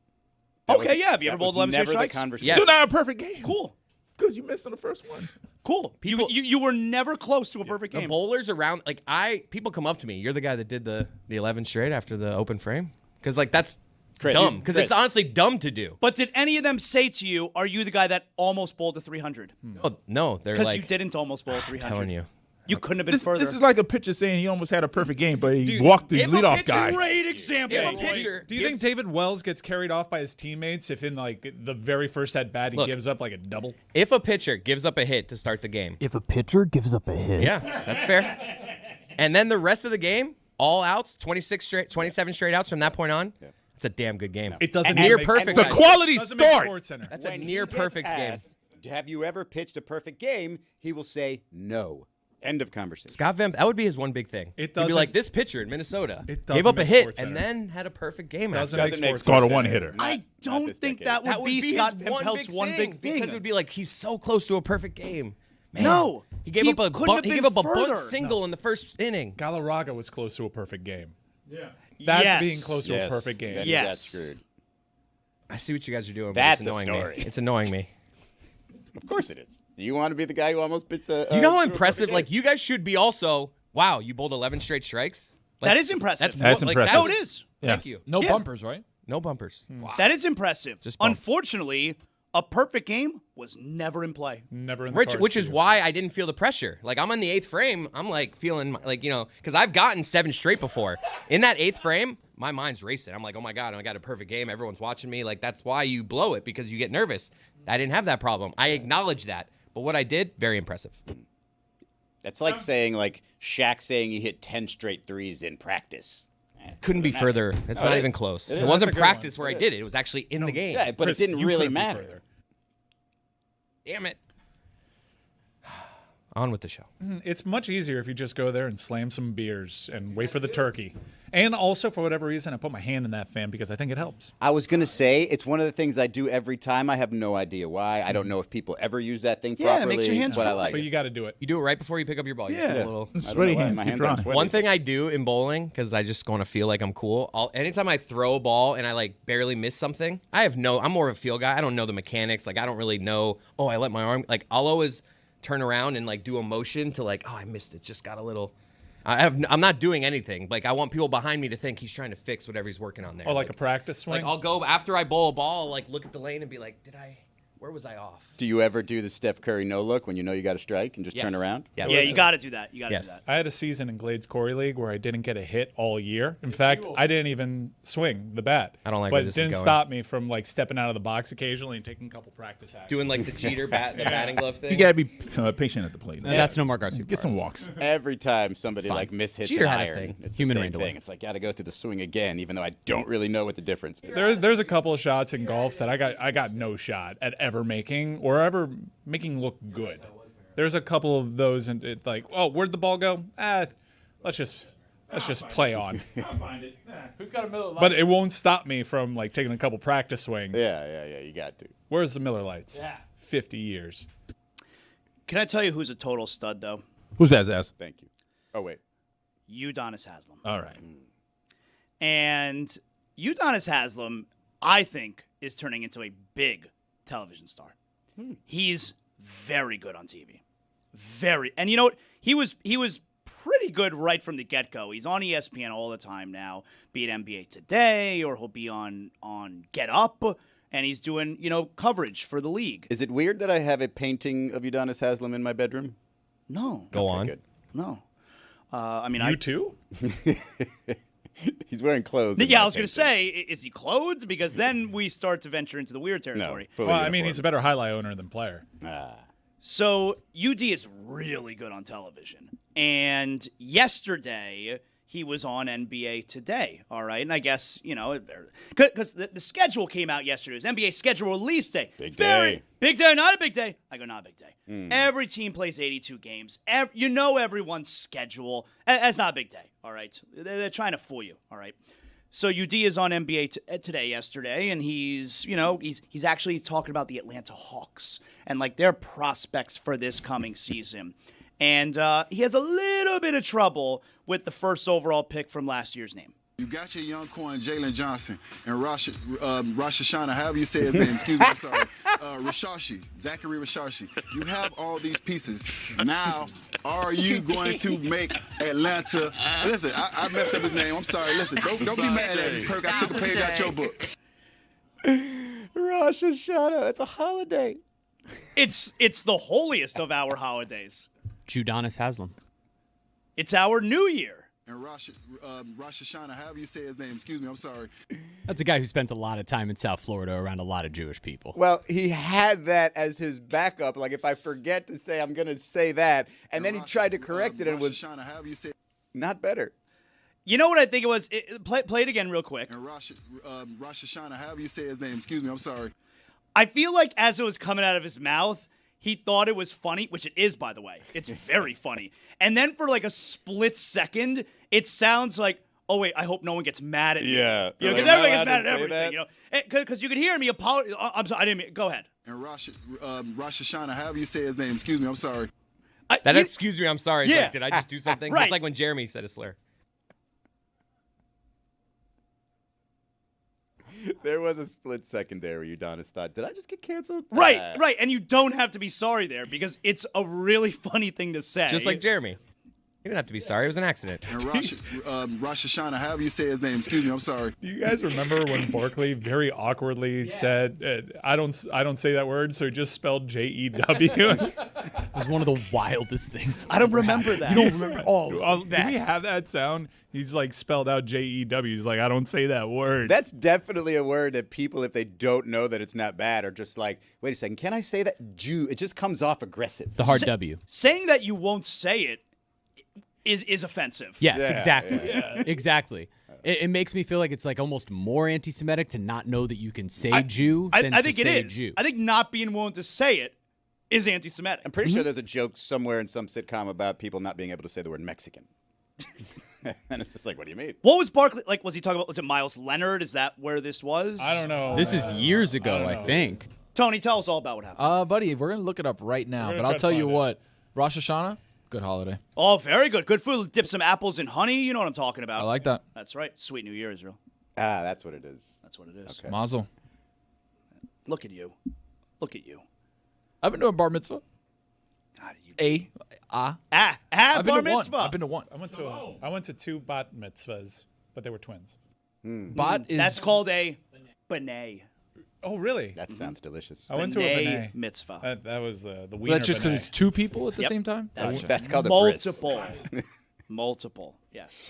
Okay, yeah. Have you ever bowled 11 straight strikes? Yes. Still not a perfect game. Cool. Because you missed on the first one. Cool. You were never close to a perfect The game. bowlers around, people come up to me. You're the guy that did the 11 straight after the open frame? Because, that's dumb. Because it's honestly dumb to do. But did any of them say to you, are you the guy that almost bowled a 300? Oh, no. They're Because like, you didn't almost bowl a 300. I'm telling you. You couldn't have been further. This is like a pitcher saying he almost had a perfect game, but he walked the leadoff guy. Great example. Do you think David Wells gets carried off by his teammates if in the very first at bat he gives up a double? If a pitcher gives up a hit to start the game. If a pitcher gives up a hit. Yeah, that's fair. And then the rest of the game, all outs, 27 straight outs from that point on. Yeah. It's a damn good game. It doesn't near make perfect. It's a quality start. That's a near perfect game. Have you ever pitched a perfect game? He will say no. End of conversation. Scott Vemp, that would be his one big thing. He'd be like, this pitcher in Minnesota gave up a hit and then had a perfect game. Doesn't make Caught a one-hitter. I don't think that would be Scott Van Pelt's one big thing. Because it would be like, he's so close to a perfect game. Man, No. He gave up a bunt, further. single in the first inning. Galarraga was close to a perfect game. Yeah. That's Yes. being close to a perfect game. Then he Yes. got screwed. I see what you guys are doing, That's but it's a annoying story. me. It's annoying me. Of course it is. You want to be the guy who almost pitched a... Do you know how threw a impressive? perfect game? You guys should be also, wow, you bowled 11 straight strikes? That is impressive. That's impressive. No, it is. Thank you. No bumpers, right? No bumpers. That is impressive. Just bumps. Unfortunately, a perfect game was never in play. Never in the cards Which is for you. why I didn't feel the pressure. I'm on the 8th frame. I'm feeling because I've gotten 7 straight before. In that 8th frame, my mind's racing. I'm like, oh my God, I got a perfect game. Everyone's watching me. That's why you blow it, because you get nervous. I didn't have that problem. I acknowledge that. But what I did, very impressive. That's like saying, Shaq saying he hit 10 straight threes in practice. Couldn't be further. It's not even close. It is. wasn't That's a good practice one. where I did it. It was actually in the game. Yeah, but Chris, it didn't you really couldn't be matter. further. Damn it. On with the show. It's much easier if you just go there and slam some beers and wait for the turkey. And also, for whatever reason, I put my hand in that fan because I think it helps. I was going to say, it's one of the things I do every time. I have no idea why. I don't know if people ever use that thing Yeah, it properly. makes your hands but I dry. like But it. you got to do it. You do it right before you pick up your ball. You Yeah. get a little. Sweaty I don't know why hands my keep hands drying. aren't sweaty. One thing I do in bowling, because I just want to feel like I'm cool. Anytime I throw a ball and I barely miss something, I'm more of a feel guy. I don't know the mechanics. I don't really know. Oh, I let my arm. I'll always turn around and do a motion to oh, I missed it. Just got a little. I'm not doing anything. I want people behind me to think he's trying to fix whatever he's working on there. Or like a practice swing. I'll go after I bowl a ball, look at the lane and be like, where was I off? Do you ever do the Steph Curry no look when you know you got a strike and just turn Yes. around? Yes. Yeah, you got to do that. You got to do that. I had a season in Glades Corey League where I didn't get a hit all year. In fact, I didn't even swing the bat. I don't like but where it this is didn't going. stop me from stepping out of the box occasionally and taking a couple practice acts. Doing the Jeter the batting glove thing. You got to be patient at the plate. That's no Mark Garcia. Get some walks. Every time somebody mishits Jeter an had a iron, thing. it's Human the rain same delay. thing. It's got to go through the swing again, even though I don't really know what the difference is. There's a couple of shots in golf that I got no shot at ever making or ever making look good. There's a couple of those, and it's oh, where'd the ball go? Let's just play on. Who's got a Miller Lite? But it won't stop me from taking a couple practice swings. Yeah, you got to. Where's the Miller Lights? Yeah. 50 years. Can I tell you who's a total stud, though? Who's that, Zaz? Thank you. Oh, wait. Udonis Haslem. All right. And Udonis Haslem, I think, is turning into a big television star. He's very good on TV. Very. And you know what? He was pretty good right from the get-go. He's on ESPN all the time now, be it NBA Today or he'll be on Get Up, and he's doing, coverage for the league. Is it weird that I have a painting of Udonis Haslem in my bedroom? No. Go on. Good. No. You too? He's wearing clothes. in Yeah, my I was going to painting. say, is he clothed? Because then we start to venture into the weird territory. fully Well, I mean, uniform. he's a better highlight owner than player. So UD is really good on television. And yesterday, he was on NBA Today, all right? And I guess, because the schedule came out yesterday. It was NBA schedule release day. Big day. Big day, not a big day. I go, not a big day. Every team plays 82 games. Everyone's schedule. That's not a big day, all right? They're trying to fool you, all right? So UD is on NBA Today yesterday, and he's actually talking about the Atlanta Hawks and like their prospects for this coming season. And he has a little bit of trouble with the first overall pick from last year's name. You got your young corn, Jalen Johnson, and Rosh Hashanah, however you say his name, excuse me, I'm sorry, Zachary Rashashi. You have all these pieces. Now, are you going to make Atlanta? Listen, I messed up his name. I'm sorry. Listen, don't be mad at me, Kirk. I took a page out your book. Rosh Hashanah, that's a holiday. It's the holiest of our holidays. Udonis Haslem. It's our New Year. And Rosh Hashanah, however you say his name, excuse me, I'm sorry. That's a guy who spent a lot of time in South Florida around a lot of Jewish people. Well, he had that as his backup. Like, if I forget to say, I'm going to say that. And then he tried to correct it and was not better. You know what I think it was? Play it again real quick. And Rosh Hashanah, however you say his name, excuse me, I'm sorry. I feel like as it was coming out of his mouth, he thought it was funny, which it is, by the way. It's very funny. And then for like a split second, it sounds like, oh, wait, I hope no one gets mad at me. Yeah. Because everybody gets mad at everything, Because you could hear me apologize. I'm sorry, I didn't mean, go ahead. And Rosh Hashanah, however you say his name, excuse me, I'm sorry. Excuse me, I'm sorry. Yeah. Like, did I just do something? Right. It's like when Jeremy said a slur. There was a split second there where Udonis thought, did I just get canceled? Right. And you don't have to be sorry there because it's a really funny thing to say. Just like Jeremy. He didn't have to be sorry. It was an accident. And Rosh Hashanah, however you say his name, excuse me, I'm sorry. Do you guys remember when Barkley very awkwardly said, I don't say that word, so he just spelled J-E-W? It was one of the wildest things. I don't remember that. You don't remember? Oh, do we have that sound? He's like spelled out J-E-W. He's like, I don't say that word. That's definitely a word that people, if they don't know that it's not bad, are just like, wait a second, can I say that? Jew. It just comes off aggressive. The hard W. Saying that you won't say it is offensive. Yes, Yeah, exactly. yeah. Exactly. It makes me feel like it's like almost more anti-Semitic to not know that you can say Jew than I to think say it is. Jew. I think not being willing to say it is anti-Semitic. I'm pretty sure there's a joke somewhere in some sitcom about people not being able to say the word Mexican. And it's just like, what do you mean? What was Barkley like? Was he talking about? Was it Miles Leonard? Is that where this was? I don't know. This is years ago, I think. Tony, tell us all about what happened. Buddy, we're going to look it up right now, but I'll tell you what. Rosh Hashanah, good holiday. Oh, very good. Good food. Dip some apples in honey. You know what I'm talking about. I like that. That's right. Sweet New Year, Israel. Ah, that's what it is. That's what it is. Okay. Mazel. Look at you. Look at you. I've been to a bar mitzvah. God, you. Bar Bar mitzvah. I've been to one. I went to two bat mitzvahs, but they were twins. Bat is That's called a b'nai. Oh, really? That sounds delicious. I went to a B'nai b'nai. mitzvah. That was the wiener That's just because it's two people at the same time? That's called a Multiple. Multiple. Yes.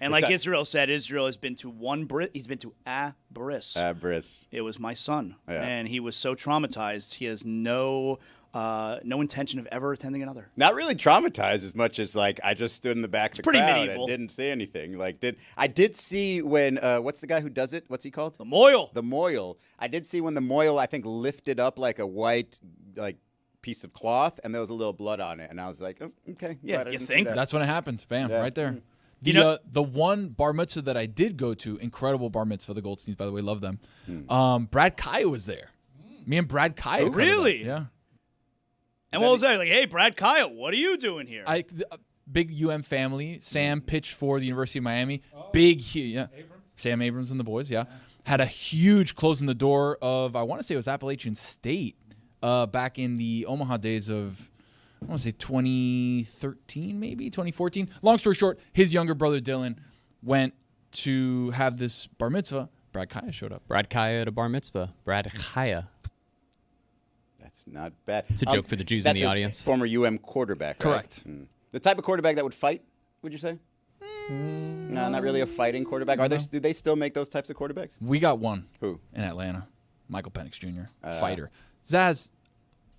And like Israel said, Israel has been to one brit. He's been to a bris. Bris. It was my son, Yeah. and he was so traumatized. He has no intention of ever attending another. Not really traumatized as much as like I just stood in the back of the pretty crowd medieval. and didn't say anything. Like I did see when what's the guy who does it? What's he called? The moil. The moil. I did see when the moil I think lifted up like a white like piece of cloth and there was a little blood on it and I was like, oh, okay. Yeah, glad I you didn't see think? that. That's when it happened. Bam, Yeah. right there. You The one bar mitzvah that I did go to, incredible bar mitzvah, the Goldsteins, by the way, love them. Brad Kaya was there. Me and Brad Kaya. covered really? them. Yeah. And what was that? Like, hey, Brad Kaya, what are you doing here? Big family. Sam pitched for the University of Miami. Big, huge. Yeah. Sam Abrams and the boys, yeah. Had a huge closing the door of, I want to say it was Appalachian State back in the Omaha days of, I want to say 2013, maybe 2014. Long story short, his younger brother Dylan went to have this bar mitzvah. Brad Kaya showed up. Brad Kaya at a bar mitzvah. Brad Kaya. That's not bad. It's a joke for the Jews in the audience. Former UM quarterback. Right? Correct. The type of quarterback that would fight, would you say? No, not really a fighting quarterback. Do they still make those types of quarterbacks? We got one. Who? In Atlanta. Michael Penix Jr. Fighter. Zaz,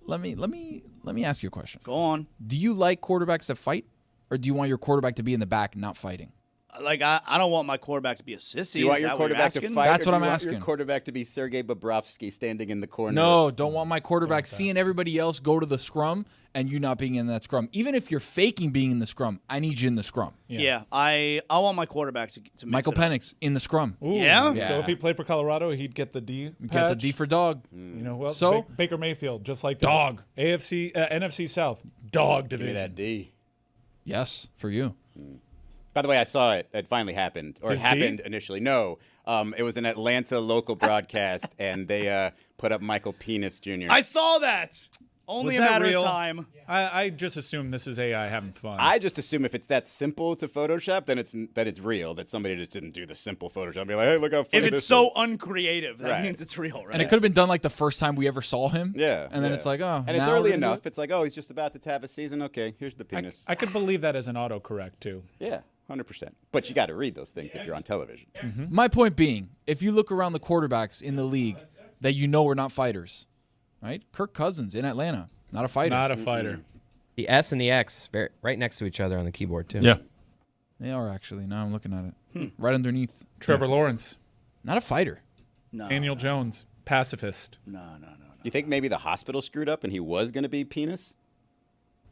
let me ask you a question. Go on. Do you like quarterbacks that fight, or do you want your quarterback to be in the back not fighting? I don't want my quarterback to be a sissy. Do you want Is your that what you're quarterback to asking? fight? That's or what do you I'm want asking. Your quarterback to be Sergei Bobrovsky standing in the corner. No, don't want my quarterback seeing everybody else go to the scrum and you not being in that scrum. Even if you're faking being in the scrum, I need you in the scrum. Yeah, I want my quarterback to mix Michael it up. Penix in the scrum. Ooh, Yeah? So if he played for Colorado, he'd get the D. Get the patch. D for dog. You know, well, So- Baker Mayfield, just like Dog. NFC South, dog Give me division. that D. Yes, for you. By the way, I saw it. It finally happened, or His it happened D? initially. No, it was an Atlanta local broadcast, and they put up Michael Penis Jr. I saw that. Only Was a that matter real? of time. I just assume this is AI having fun. I just assume if it's that simple to Photoshop, then it's real. That somebody just didn't do the simple Photoshop. Be like, hey, look how funny If this it's so is. uncreative, that Right. means it's real, right? And it could have been done like the first time we ever saw him. Yeah. And then yeah. it's like, oh, and it's now early we're gonna do enough. it? It's like, oh, he's just about to have a season. Okay, here's the penis. I could believe that as an autocorrect too. Yeah, 100%. But you got to read those things if you're on television. My point being, if you look around the quarterbacks in the league that you know are not fighters, right? Kirk Cousins in Atlanta, not a fighter. Not a fighter. The S and the X right next to each other on the keyboard too. Yeah. They are actually. Now I'm looking at it. Right underneath. Trevor Lawrence, Not a fighter. no, Daniel Jones, pacifist. no. You think maybe the hospital screwed up and he was going to be penis?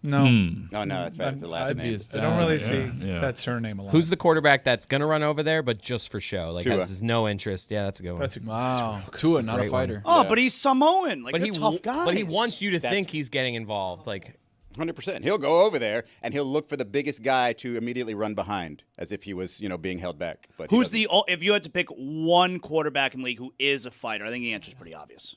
No, Oh, no, that's right. It's the last That'd be name. his I don't really dad. see yeah. that surname a lot. Who's the quarterback that's gonna run over there, but just for show? Like Tua. has no interest. Yeah, that's a good one. That's a, Wow. Tua, not a great one. fighter. Oh, but he's Samoan. Like, but they're tough guys. But he wants you to think he's getting involved. Like 100%. He'll go over there and he'll look for the biggest guy to immediately run behind, as if he was, being held back. But he Who's doesn't. if you had to pick one quarterback in the league who is a fighter, I think the answer is pretty obvious.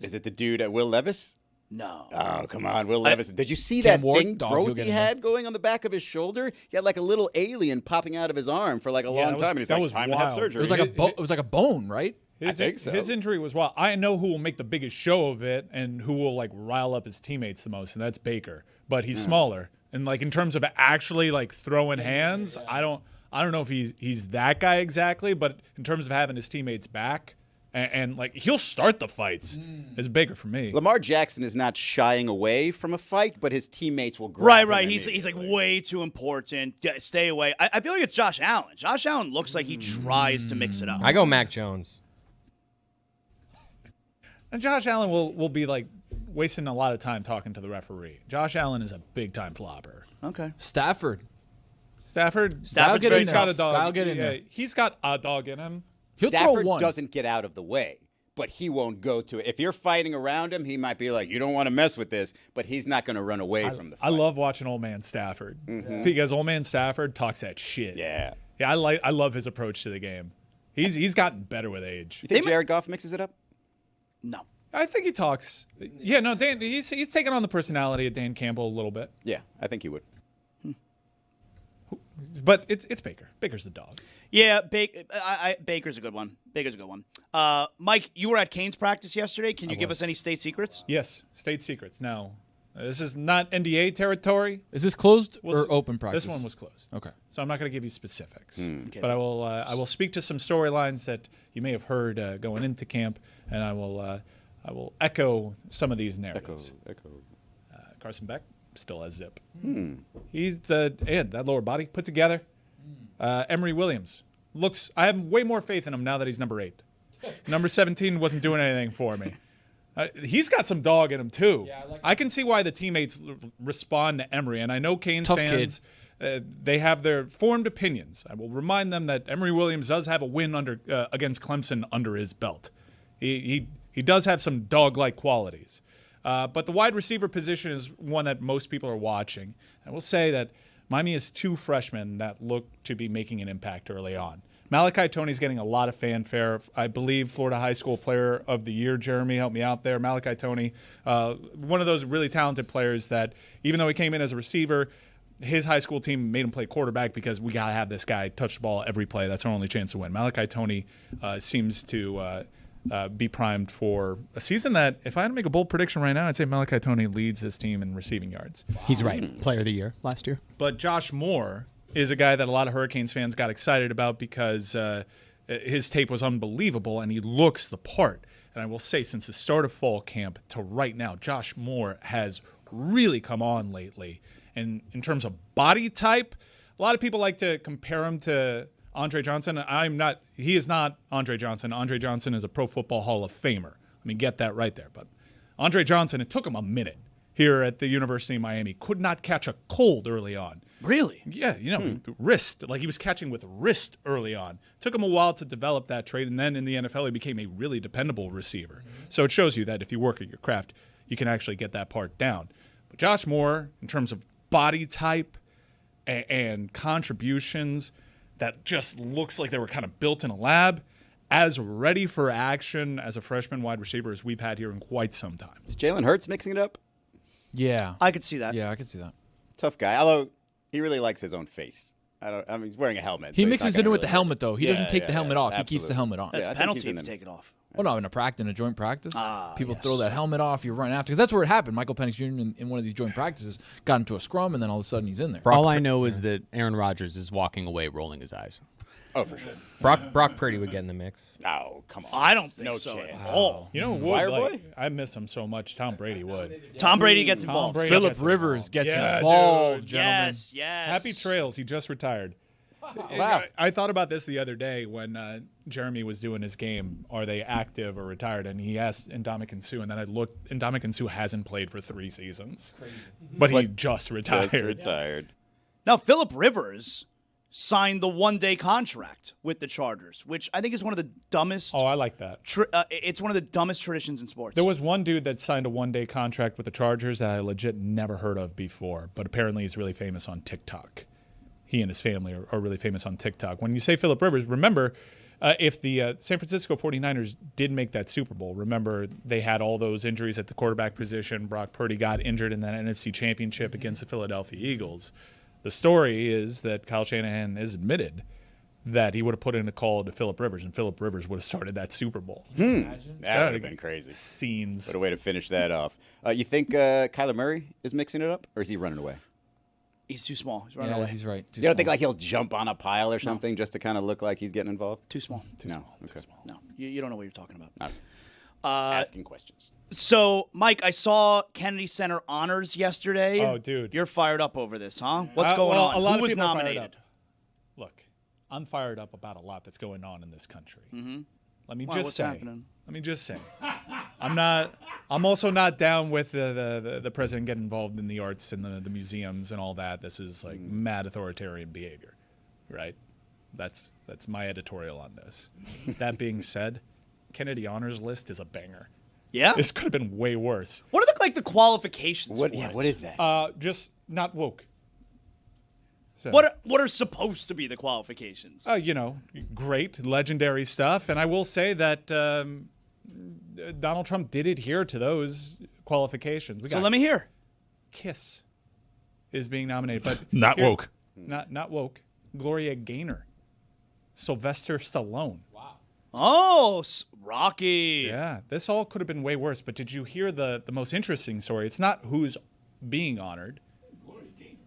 Is it the dude at Will Levis? No. Oh, come on, Will Levis. Did you see Cam that Ward? thing Dog, he'll growth get he in there. had going on the back of his shoulder? He had like a little alien popping out of his arm for like a long that was- time. And he's that like, was time to have wild. surgery. It was like it was like a bone, right? I think so. His injury was wild. I know who will make the biggest show of it and who will like rile up his teammates the most, and that's Baker. But he's smaller, and like in terms of actually like throwing hands, I don't know if he's that guy exactly. But in terms of having his teammates back, and like he'll start the fights, it's Baker for me. Lamar Jackson is not shying away from a fight, but his teammates will grab Right. him He's like immediately. way too important. Stay away. I feel like it's Josh Allen. Josh Allen looks like he tries to mix it up. I go Mac Jones. And Josh Allen will be like wasting a lot of time talking to the referee. Josh Allen is a big time flopper. Okay. Stafford's Stafford's get in very He's there. got a dog. I'll get in there. He's got a dog in him. He'll throw Stafford one. doesn't get out of the way, but he won't go to it. If you're fighting around him, he might be like, you don't want to mess with this, but he's not going to run away from the fight. I love watching old man Stafford because old man Stafford talks that shit. Yeah. Yeah, I love his approach to the game. He's gotten better with age. You think Jared Goff mixes it up? No. I think he talks. Yeah, no, Dan. He's taken on the personality of Dan Campbell a little bit, Yeah, I think he would. but it's Baker. Baker's the dog. Yeah, Baker's a good one. Baker's a good one. Mike, you were at Kane's practice yesterday. Can you give us any state secrets? Yes, state secrets. Now, this is not NDA territory. Is this closed Was- or open practice? This one was closed. Okay. So I'm not going to give you specifics, Okay. but I will speak to some storylines that you may have heard going into camp, and I will echo some of these narratives. Echo. Carson Beck still has zip. He's and that lower body put together. Emory Williams looks. I have way more faith in him now that he's number 8. Number 17 wasn't doing anything for me. He's got some dog in him too. I can see why the teammates respond to Emory, and I know Canes Tough fans. They have their formed opinions. I will remind them that Emory Williams does have a win against Clemson under his belt. He does have some dog-like qualities. But the wide receiver position is one that most people are watching. I will say that Miami has 2 freshmen that look to be making an impact early on. Malachi Toney's getting a lot of fanfare. I believe Florida High School Player of the Year. Jeremy, help me out there. Malachi Toney, one of those really talented players that even though he came in as a receiver, his high school team made him play quarterback because we got to have this guy touch the ball every play. That's our only chance to win. Malachi Toney seems to be primed for a season that, if I had to make a bold prediction right now, I'd say Malachi Toney leads his team in receiving yards. He's right. Player of the year last year. But Josh Moore is a guy that a lot of Hurricanes fans got excited about because his tape was unbelievable and he looks the part. And I will say, since the start of fall camp to right now, Josh Moore has really come on lately. And in terms of body type, A lot of people like to compare him to Andre Johnson. I'm not. He is not Andre Johnson. Andre Johnson is a Pro Football Hall of Famer. Let me get that right there. But Andre Johnson, it took him a minute here at the University of Miami. Could not catch a cold early on. Really? Yeah, wrist. Like he was catching with wrist early on. Took him a while to develop that trait, and then in the NFL, he became a really dependable receiver. So it shows you that if you work at your craft, you can actually get that part down. But Josh Moore, in terms of body type and contributions, that just looks like they were kind of built in a lab, as ready for action as a freshman wide receiver as we've had here in quite some time. Is Jalen Hurts mixing it up? Yeah. I could see that. Yeah, I could see that. Tough guy. Although he really likes his own face. I mean, he's wearing a helmet. He so mixes it in with the helmet, though. He doesn't take the helmet off. Absolutely. He keeps the helmet on. That's a penalty if you take it off. Oh, no, in a joint practice. People throw that helmet off. You're running after. Because that's where it happened. Michael Penix Jr. in one of these joint practices got into a scrum, and then all of a sudden he's in there. All I know is that Aaron Rodgers is walking away rolling his eyes. Oh, for sure. Brock Purdy would get in the mix. Oh, come on. I don't think No so chance. at all. You know who would? Like, I miss him so much. Tom Brady would. Tom Brady gets involved. Phillip Rivers gets Yeah, involved, dude. gentlemen. Yes. Happy trails. He just retired. Wow. I thought about this the other day when Jeremy was doing his game. Are they active or retired? And he asked Ndamukong Suh, and then I looked. Ndamukong Suh hasn't played for 3 seasons, but he just retired. Just retired. Now, Phillip Rivers signed the one-day contract with the Chargers, which I think is one of the dumbest. Oh, I like that. It's one of the dumbest traditions in sports. There was one dude that signed a one-day contract with the Chargers that I legit never heard of before, but apparently he's really famous on TikTok. He and his family are really famous on TikTok. When you say Phillip Rivers, remember, if the San Francisco 49ers did make that Super Bowl, remember they had all those injuries at the quarterback position. Brock Purdy got injured in that NFC Championship against the Philadelphia Eagles. The story is that Kyle Shanahan has admitted that he would have put in a call to Phillip Rivers, and Phillip Rivers would have started that Super Bowl. That would have been crazy. Scenes. What a way to finish that off. You think Kyler Murray is mixing it up, or is he running away? He's too small. He's running away. He's right. You don't think like he'll jump on a pile or something just to kind of look like he's getting involved? Too small. Too small. No, you don't know what you're talking about. No. Asking questions. So, Mike, I saw Kennedy Center honors yesterday. Oh, dude. You're fired up over this, huh? What's going on? A lot Who of was people are fired nominated? up. Look, I'm fired up about a lot that's going on in this country. Mm-hmm. Let me Wow, just what's say. happening? Let me just say. I'm also not down with the president getting involved in the arts and the museums and all that. This is like mad authoritarian behavior, right? That's my editorial on this. That being said, Kennedy Honors List is a banger. Yeah? This could have been way worse. What are the qualifications for it? What is that? Just not woke. So, What are supposed to be the qualifications? Great, legendary stuff. And I will say that Donald Trump did adhere to those qualifications. So let me hear. Kiss is being nominated, but Not woke. Not woke. Gloria Gaynor, Sylvester Stallone. Wow. Oh, Rocky. Yeah, this all could have been way worse. But did you hear the most interesting story? It's not who's being honored.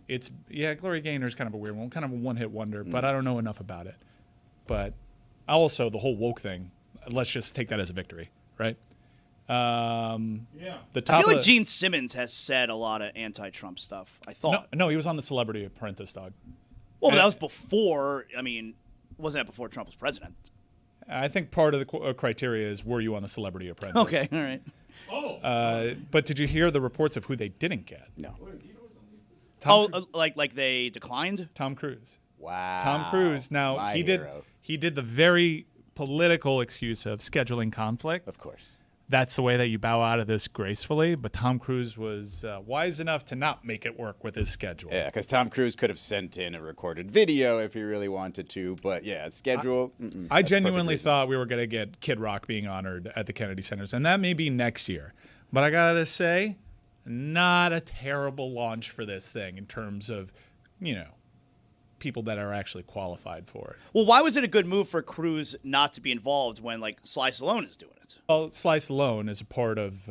Gloria Gaynor's kind of a weird one, kind of a one-hit wonder, but I don't know enough about it. But also the whole woke thing, let's just take that as a victory, right? I feel like Gene Simmons has said a lot of anti-Trump stuff. I thought. No, he was on the Celebrity Apprentice, dog. Well, but that was before. I mean, wasn't that before Trump was president? I think part of the criteria is were you on the Celebrity Apprentice? Okay, all right. But did you hear the reports of who they didn't get? No. Like they declined? Tom Cruise. Wow. Tom Cruise. Now My he hero. did the very political excuse of scheduling conflict. Of course. That's the way that you bow out of this gracefully. But Tom Cruise was wise enough to not make it work with his schedule. Yeah, because Tom Cruise could have sent in a recorded video if he really wanted to. But yeah, schedule. I genuinely thought we were going to get Kid Rock being honored at the Kennedy Centers, and that may be next year. But I got to say, not a terrible launch for this thing in terms of, people that are actually qualified for it. Well, why was it a good move for Cruise not to be involved when, like, Sly Stallone is doing it? Well, Sly Stallone is a part of,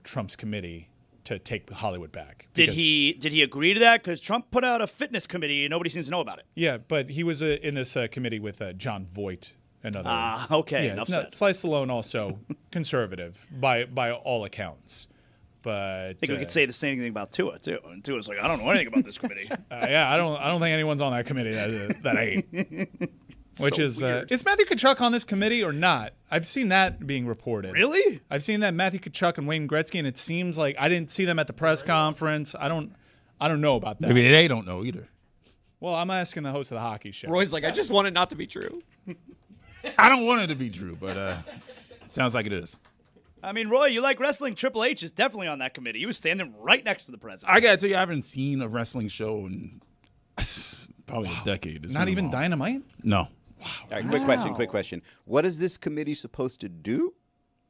Trump's committee to take Hollywood back. Did he agree to that? Because Trump put out a fitness committee and nobody seems to know about it. Yeah, but he was in this committee with John Voight and others. Okay, yeah, enough said. Sly Stallone also conservative by all accounts. But I think we could say the same thing about Tua too. And Tua's like, I don't know anything about this committee. I don't think anyone's on that committee that ain't. Which So is weird. is Matthew Tkachuk on this committee or not? I've seen that being reported. Really? I've seen that Matthew Tkachuk and Wayne Gretzky, and it seems like I didn't see them at the press conference. I don't know about that. Maybe they don't know either. Well, I'm asking the host of the hockey show. Roy's like, I just want it not to be true. I don't want it to be true, but sounds like it is. I mean, Roy, you like wrestling. Triple H is definitely on that committee. He was standing right next to the president. I gotta tell you, I haven't seen a wrestling show in probably a decade. It's Not been even long. Dynamite? No. All right, quick question. What is this committee supposed to do?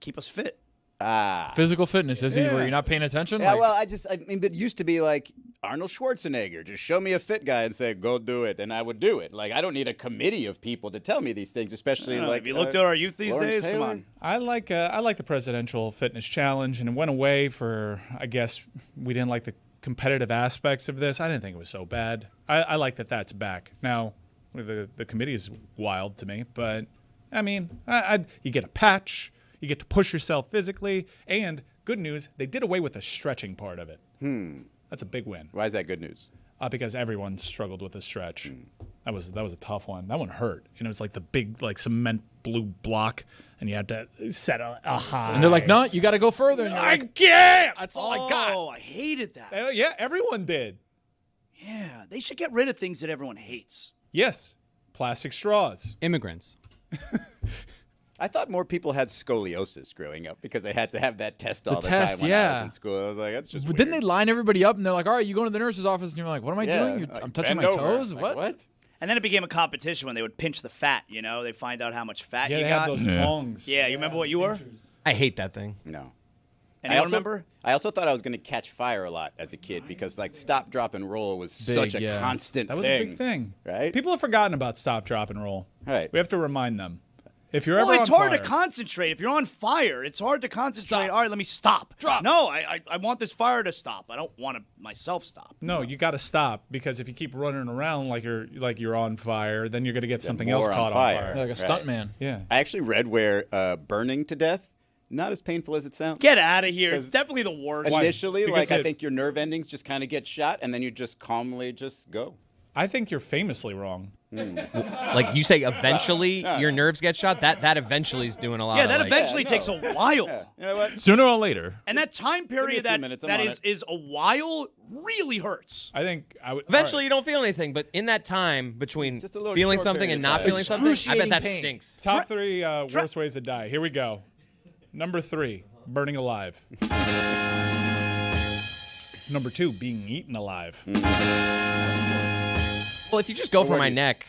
Keep us fit. Physical fitness, is he? Where you're not paying attention? Yeah, Like- well, I mean, it used to be like Arnold Schwarzenegger. Just show me a fit guy and say, go do it, and I would do it. Like, I don't need a committee of people to tell me these things, especially like. Have you looked at our youth these Lawrence days? Come Taylor? on. I like the presidential fitness challenge, and it went away for, I guess, we didn't like the competitive aspects of this. I didn't think it was so bad. I like that that's back. Now, the committee is wild to me, but, I mean, you get a patch, you get to push yourself physically, and good news, they did away with the stretching part of it. That's a big win. Why is that good news? Because everyone struggled with the stretch. That was a tough one. That one hurt. And it was like the big cement blue block, and you had to set a high. And they're like, no, you got to go further. And you're I like, can't. that's all I got. Oh, I hated that. Yeah, everyone did. Yeah, they should get rid of things that everyone hates. Yes, plastic straws. Immigrants. I thought more people had scoliosis growing up because they had to have that test all the test, time when I yeah. was in school. I was like, that's just But weird. didn't they line everybody up? And they're like, all right, you go to the nurse's office. And you're like, what am I Yeah, doing? like, I'm touching my bend over. toes? Like, what? And then it became a competition when they would pinch the fat, you know? They find out how much fat Yeah, you they got. have those tongs. Yeah, you remember what you were? I hate that thing. No. Anyone remember? I also thought I was going to catch fire a lot as a kid because like stop, drop, and roll was such a constant That was thing. a big thing. Right? People have forgotten about stop, drop, and roll. Right. We have to remind them. If you're Well, ever it's on hard fire, to concentrate. If you're on fire, it's hard to concentrate. All right, let me stop. Drop. No, I want this fire to stop. I don't want to myself stop. No, you got to stop because if you keep running around like you're on fire, then you're going to get something else more on caught fire. on fire. Like a Right. stunt man. Yeah. I actually read where burning to death, not as painful as it sounds. Get out of here. It's definitely the worst. Initially, Because I it- think your nerve endings just kind of get shot, and then you just calmly just go. I think you're famously wrong. Like you say, eventually your nerves get shot. That eventually is doing a lot. Yeah, of, that like, eventually takes a while. You know what? Sooner or later. And that time period few minutes, I'm that on is a while really hurts. I think I would. Eventually, you don't feel anything, but in that time between Just a little feeling short something period and of not time. feeling something, I bet Excruciating that pain. stinks. Top three worst ways to die. Here we go. Number 3, burning alive. Number 2, being eaten alive. Well, if you just go for my Already- neck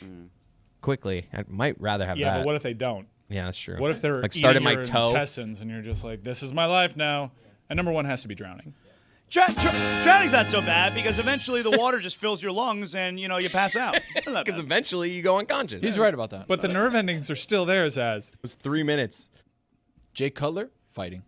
quickly, I might rather have Yeah, that. but what if they don't? Yeah, that's true. What if they're like start at eating my your toe? intestines and you're just like, this is my life now? And number 1 has to be drowning. Drowning's not so bad because eventually the water just fills your lungs and you pass out. Because eventually you go unconscious. He's right about that. But the nerve endings are still there, Zaz. It was 3 minutes. Jay Cutler, fighting.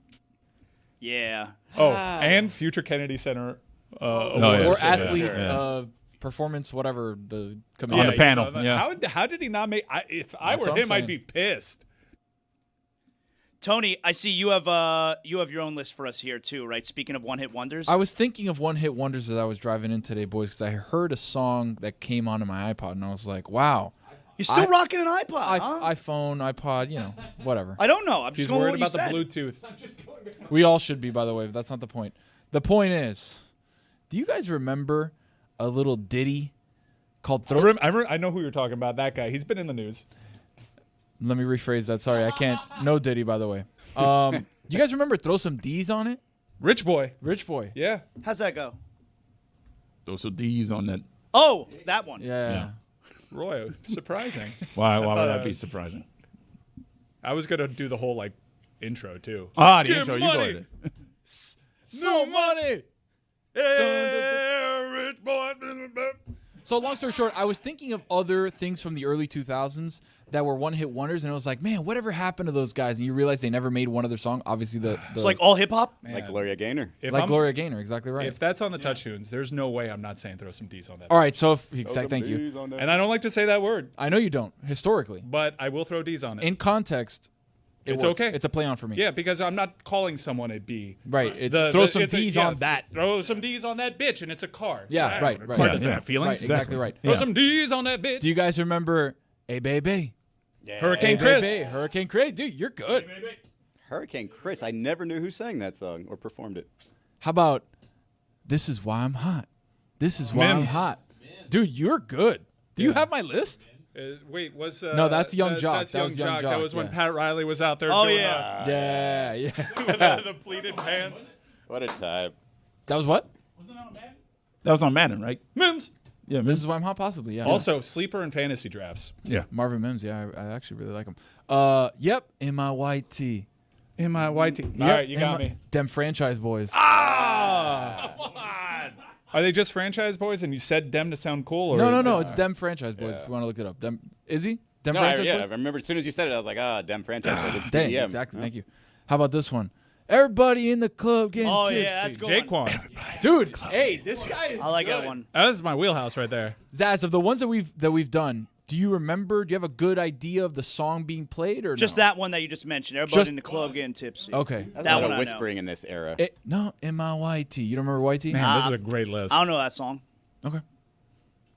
Yeah. Oh, and future Kennedy Center award. yeah. Or so, athlete yeah. Performance, whatever the committee. On the you panel, saw that. yeah. How did he not make? If I That's were what I'm him, I'd saying. be pissed. Tony, I see you have your own list for us here too, right? Speaking of one-hit wonders. I was thinking of one-hit wonders as I was driving in today, boys, because I heard a song that came onto my iPod, and I was like, wow. You're still rocking an iPod, huh? iPhone, iPod, whatever. I don't know. I'm He's just going worried with what about the you said. Bluetooth. We all should be, by the way, but that's not the point. The point is, do you guys remember a little ditty called Throw? I know who you're talking about. That guy. He's been in the news. Let me rephrase that. Sorry, I can't. No ditty, by the way. You guys remember Throw Some D's on it? Rich boy. Rich Boy. Yeah. How's that go? Those are D's on that. Oh, that one. Yeah. Roy, surprising. Why would thought that I be was- surprising? I was gonna do the whole intro too. Ah, the Get intro. You money. go ahead. No money. Rich boy. So long story short, I was thinking of other things from the early 2000s that were one-hit wonders, and I was like, man, whatever happened to those guys? And you realize they never made one other song. Obviously, It's like all hip hop. Like Gloria Gaynor. like Gloria Gaynor, exactly right. If that's on the touch tunes, there's no way I'm not saying throw some D's on that. All right, so thank you. And I don't like to say that word, I know you don't historically. but I will throw D's on it. In context, It's works. okay. It's a play on for me. Yeah, because I'm not calling someone a B. Right. Throw some D's on that. Throw some D's on that bitch, and it's a car. Yeah, right. A car doesn't yeah. have feelings. Right, exactly right. Throw some D's on that bitch. Do you guys remember Hey Baby? Yeah. Hurricane Hey, Chris. Baby. Hurricane Chris. Dude, you're good. Hurricane Chris. I never knew who sang that song or performed it. How about This Is Why I'm Hot? This is why I'm Mims. hot. Dude, you're good. Do you have my list? Wait, was No, that's Young Jock. That's That was Young Jock, That was when yeah. Pat Riley was out there. Oh, doing yeah. Yeah. with the pleated pants. What a time. That was what? That was on Madden, right? Mims. Yeah, This Is Why I'm Hot, possibly, yeah. Also, sleeper and fantasy drafts. Yeah. Marvin Mims, yeah, I actually really like him. Yep, in my white tee. In my white tee. All Yep, right, you got me. Them franchise boys. Ah! Come on. Are they just franchise boys and you said them to sound cool? Or No, it's Dem franchise boys. If you want to look it up, Dem is he? Dem No, franchise I boys. remember as soon as you said it, I was like, Dem franchise. Boys. It's Dang, DDM. exactly. Huh? Thank you. How about this one? Everybody in the club getting Oh, tipsy. yeah, that's good. Jaquan. Dude, hey, this guy is I like good. that one. That was my wheelhouse right there. Zaz, of the ones that we've done, do you remember? Do you have a good idea of the song being played or Just no? that one that you just mentioned. Everybody in the club getting tipsy. Okay. That's That a lot one of I whispering in this era. No, in my white tee. You don't remember white tee? Man, this is a great list. I don't know that song. Okay.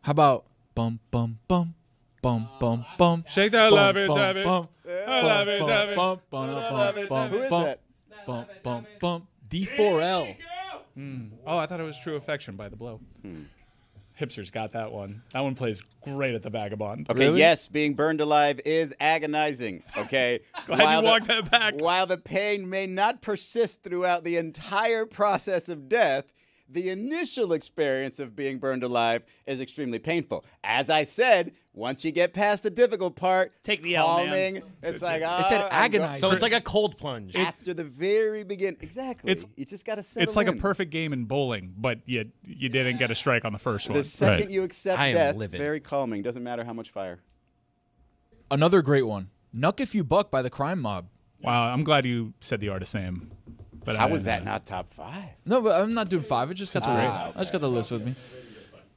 How about bum bum bum bum bum bum? Shake that, bum, love it, bum, dab it. bum, I love it, bum, dab it. bum, bum, bum, bum, Who is bum, that? bum, bum, bum. D4L. Oh, I thought it was True Affection by The Blow. Hipsters got that one. That one plays great at the Vagabond. Okay, yes, being burned alive is agonizing. Okay, Glad you walked that back. While the pain may not persist throughout the entire process of death, the initial experience of being burned alive is extremely painful. As I said, once you get past the difficult part, Take the L, man. calming, it's like, It said agonizing. So it's like a cold plunge. after the very beginning. Exactly. You just got to settle It's like a in. perfect game in bowling, but you didn't get a strike on the first one. The second Right. you accept I am death, livid. very calming. Doesn't matter how much fire. Another great one. Nuck If You Buck by the Crime Mob. Wow, I'm glad you said the artist's name. But How I was didn't that know. not top 5? No, but I'm not doing 5. It just got the list. I just got the list with me.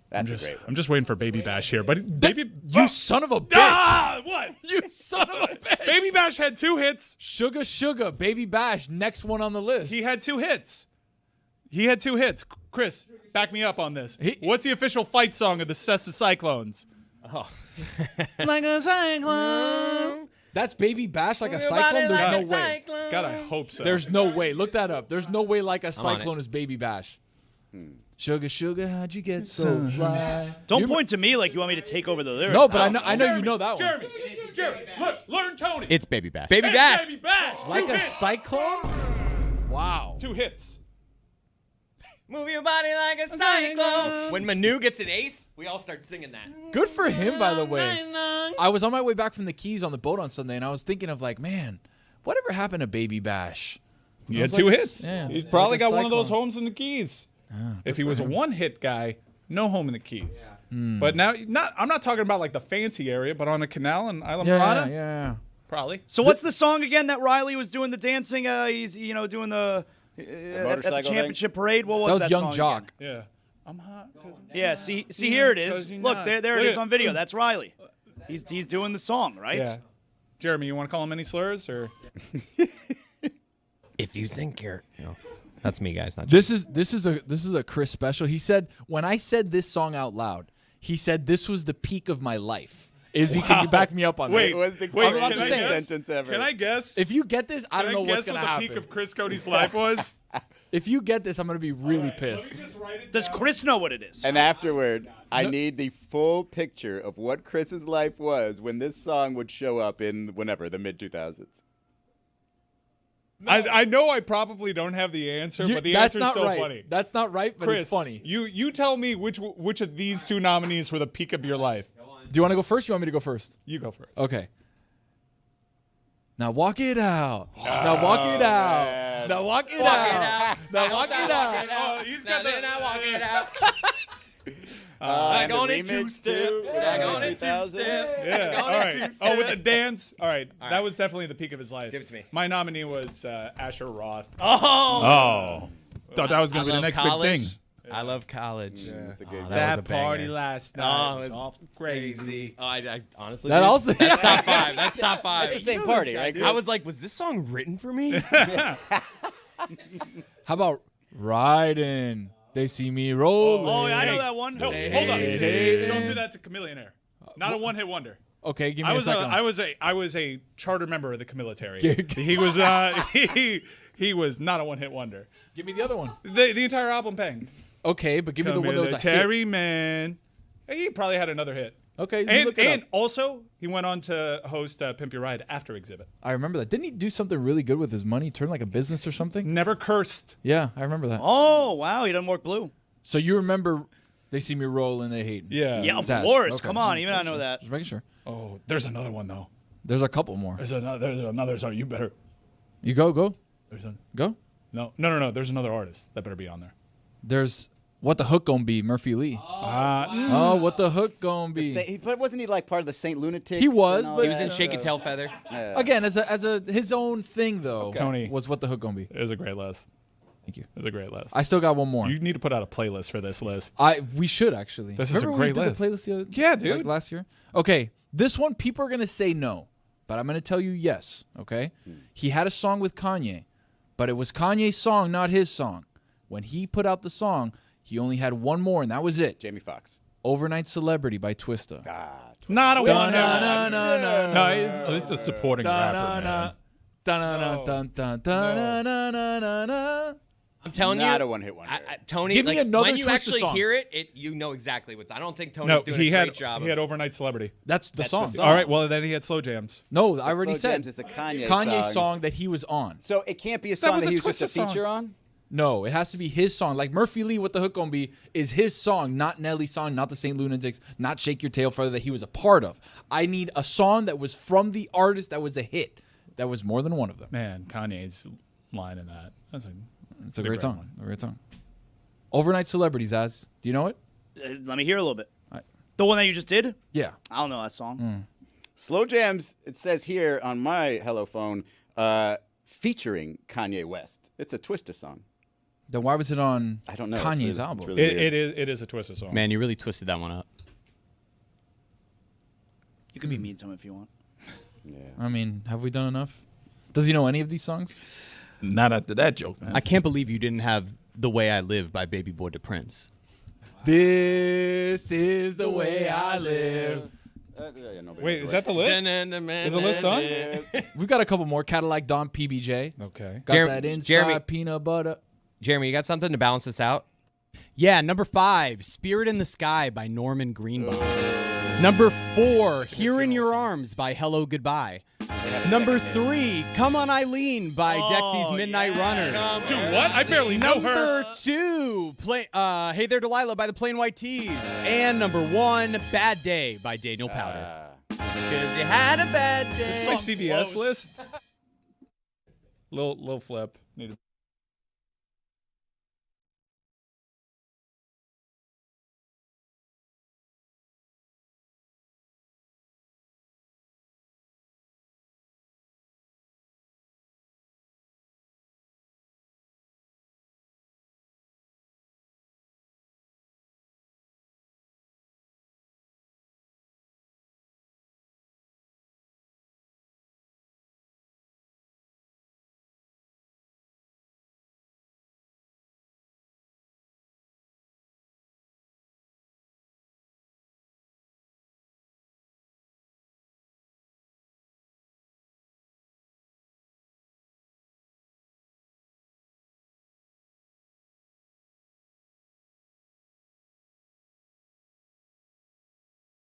That's a great one. I'm just waiting for Baby Bash here, but Baby You son of a bitch! what? You son of a bitch! Baby Bash had 2 hits. Sugar, Baby Bash, next one on the list. He had 2 hits. Chris, back me up on this. What's the official fight song of the Cessa Cyclones? Like a cyclone. That's Baby Bash like a cyclone? There's no way. God, I hope so. There's no way. Look that up. There's no way like a on cyclone is Baby Bash. Sugar, how'd you get so fly? Don't point to me like you want me to take over the lyrics. No, but I know you know that one. Jeremy, look, learn Tony. It's Baby Bash. Baby Bash. Baby Bash. Like 2 a hits. cyclone? Wow. 2 hits. Move your body like a cyclone. When Manu gets an ace, we all start singing that. Good for him, by the way. I was on my way back from the Keys on the boat on Sunday, and I was thinking of like, man, whatever happened to Baby Bash? He I had was 2 like a- hits. yeah, He probably like a got one of those cyclone. homes in the Keys. If he was a one-hit guy, no home in the Keys. But now, I'm not talking about like the fancy area, but on a canal in Isla Mirada, Yeah. probably. So what's the song again that Riley was doing the dancing? He's doing the at the motorcycle championship parade. What was That was Young song Jock. again? Yeah. I'm hot. Yeah. See, here it is. 'Cause you're Look, not. there it Look is at- on video. That's Riley. He's doing the song, right? Yeah. Jeremy, you want to call him any slurs or? If you think you're, that's me, guys. Not This is a Chris special. He said when I said this song out loud, he said this was the peak of my life. Izzy, can you back me up on Wait, that? It was the I'm about can to I say guess? sentence ever. Can I guess? If you get this, I don't know what's guess gonna what happen. the peak of Chris Cody's life was? If you get this, I'm gonna be really pissed. Does Chris know what it is? And afterward, I need the full picture of what Chris's life was when this song would show up in whenever, the mid-2000s. I know I probably don't have the answer, but the That's answer is not so right. funny. That's not right, but Chris, it's funny. You tell me which of these 2 nominees were the peak of your life. Do you want to go first? Or you want me to go first? You go first. Okay. Now walk it out. Now walk it out. man. Now walk it out. Now walk it out. Oh, he's got the. I walk it out. And the on it remix two-step. too, Back with on it 2000. two-step. Yeah. All right. Oh, with the dance. All right. That right. was definitely the peak of his life. Give it to me. My nominee was Asher Roth. Oh. Oh. Thought that was going to be the love next college. big thing. I love college. That's a good That was a party banger. last Oh, night. it was crazy. Oh, I honestly. That dude, also- That's top 5. That's top 5. It's the same party, right? I was like, was this song written for me? How about Riding? They see me rolling. Oh, yeah, I know that one. No, hold on. Don't do that to Chameleonaire. Not a one-hit wonder. Okay, give me a second. I was a charter member of the Chamilitary. He was he was not a one-hit wonder. Give me the other one. The entire album bang. Okay, but give me the one that was a hit. Military Man. He probably had another hit. Okay, and also he went on to host Pimp Your Ride after Exhibit. I remember that. Didn't he do something really good with his money? Turn like a business or something? Never cursed. Yeah, I remember that. Oh, wow. He doesn't work blue. So you remember They See Me Roll and They Hate Me. Yeah. Yeah, of Zaz. course. Okay. Come on. Even I know that. Just making sure. Oh, there's another one though. There's a couple more. There's another. Sorry, you better. You go. There's a, Go. no. There's another artist that better be on there. There's What the Hook Gonna Be, Murphy Lee. Oh, What the Hook Gonna Be. But wasn't he like part of the Saint Lunatics? He was, and all but He was that? in Shake It Tail Feather. Again, as a his own thing though. Tony. Was What the Hook Gonna Be. It was a great list. Thank you. It was a great list. I still got one more. You need to put out a playlist for this list. We should actually. This is a Remember great when we list. did the playlist the other, Yeah, dude. like last year. Okay, this one people are gonna say no, but I'm gonna tell you yes. Okay, he had a song with Kanye, but it was Kanye's song, not his song. When he put out the song, he only had one more, and that was it. Jamie Foxx. Overnight Celebrity by Twista. Not a one. No, at least a supporting rapper, man. I'm telling you, Not a one-hit wonder. Tony, Give me like, another when you Twista actually song. hear it, you know exactly what's. I don't think Tony's No, doing he a great had job. he had Overnight Celebrity. That's the song. song. All right, well then he had Slow Jams. No, I already Slow said Jams is a Kanye Kanye's song. that he was on. So it can't be a song was that a he was just a Twista song. feature on? No, it has to be his song. Like Murphy Lee, What the Hook Gonna Be is his song, not Nelly's song, not the Saint Lunatics, not Shake Your Tail Feather that he was a part of. I need a song that was from the artist that was a hit. That was more than one of them. Man, Kanye's line in that. It's a great song. A great song. Overnight Celebrities, Az. Do you know it? Let me hear a little bit. Right. The one that you just did? Yeah. I don't know that song. Slow Jams, it says here on my Hello Phone, featuring Kanye West. It's a Twista song. Then why was it on I don't know. Kanye's It's album? really weird. It is a Twista song. Man, you really twisted that one up. You can be mean to him if you want. I mean, have we done enough? Does he know any of these songs? Not after that joke, man. I can't believe you didn't have The Way I Live by Baby Boy to Prince. This is the way I live. Wait, is that the list? Is the list on? We've got a couple more. Cadillac Don PBJ. Okay. Got that inside peanut butter. Jeremy, you got something to balance this out? Yeah, number 5, Spirit in the Sky by Norman Greenbaum. Number 4, Here in Your Arms by Hello Goodbye. Number 3, Come on Eileen by Dexy's Midnight Runners. Dude, what? I barely know her. Number 2, Hey There Delilah by the Plain White Tees. And number 1, Bad Day by Daniel Powder. Because you had a bad day. This is my CBS list. Little flip. Need to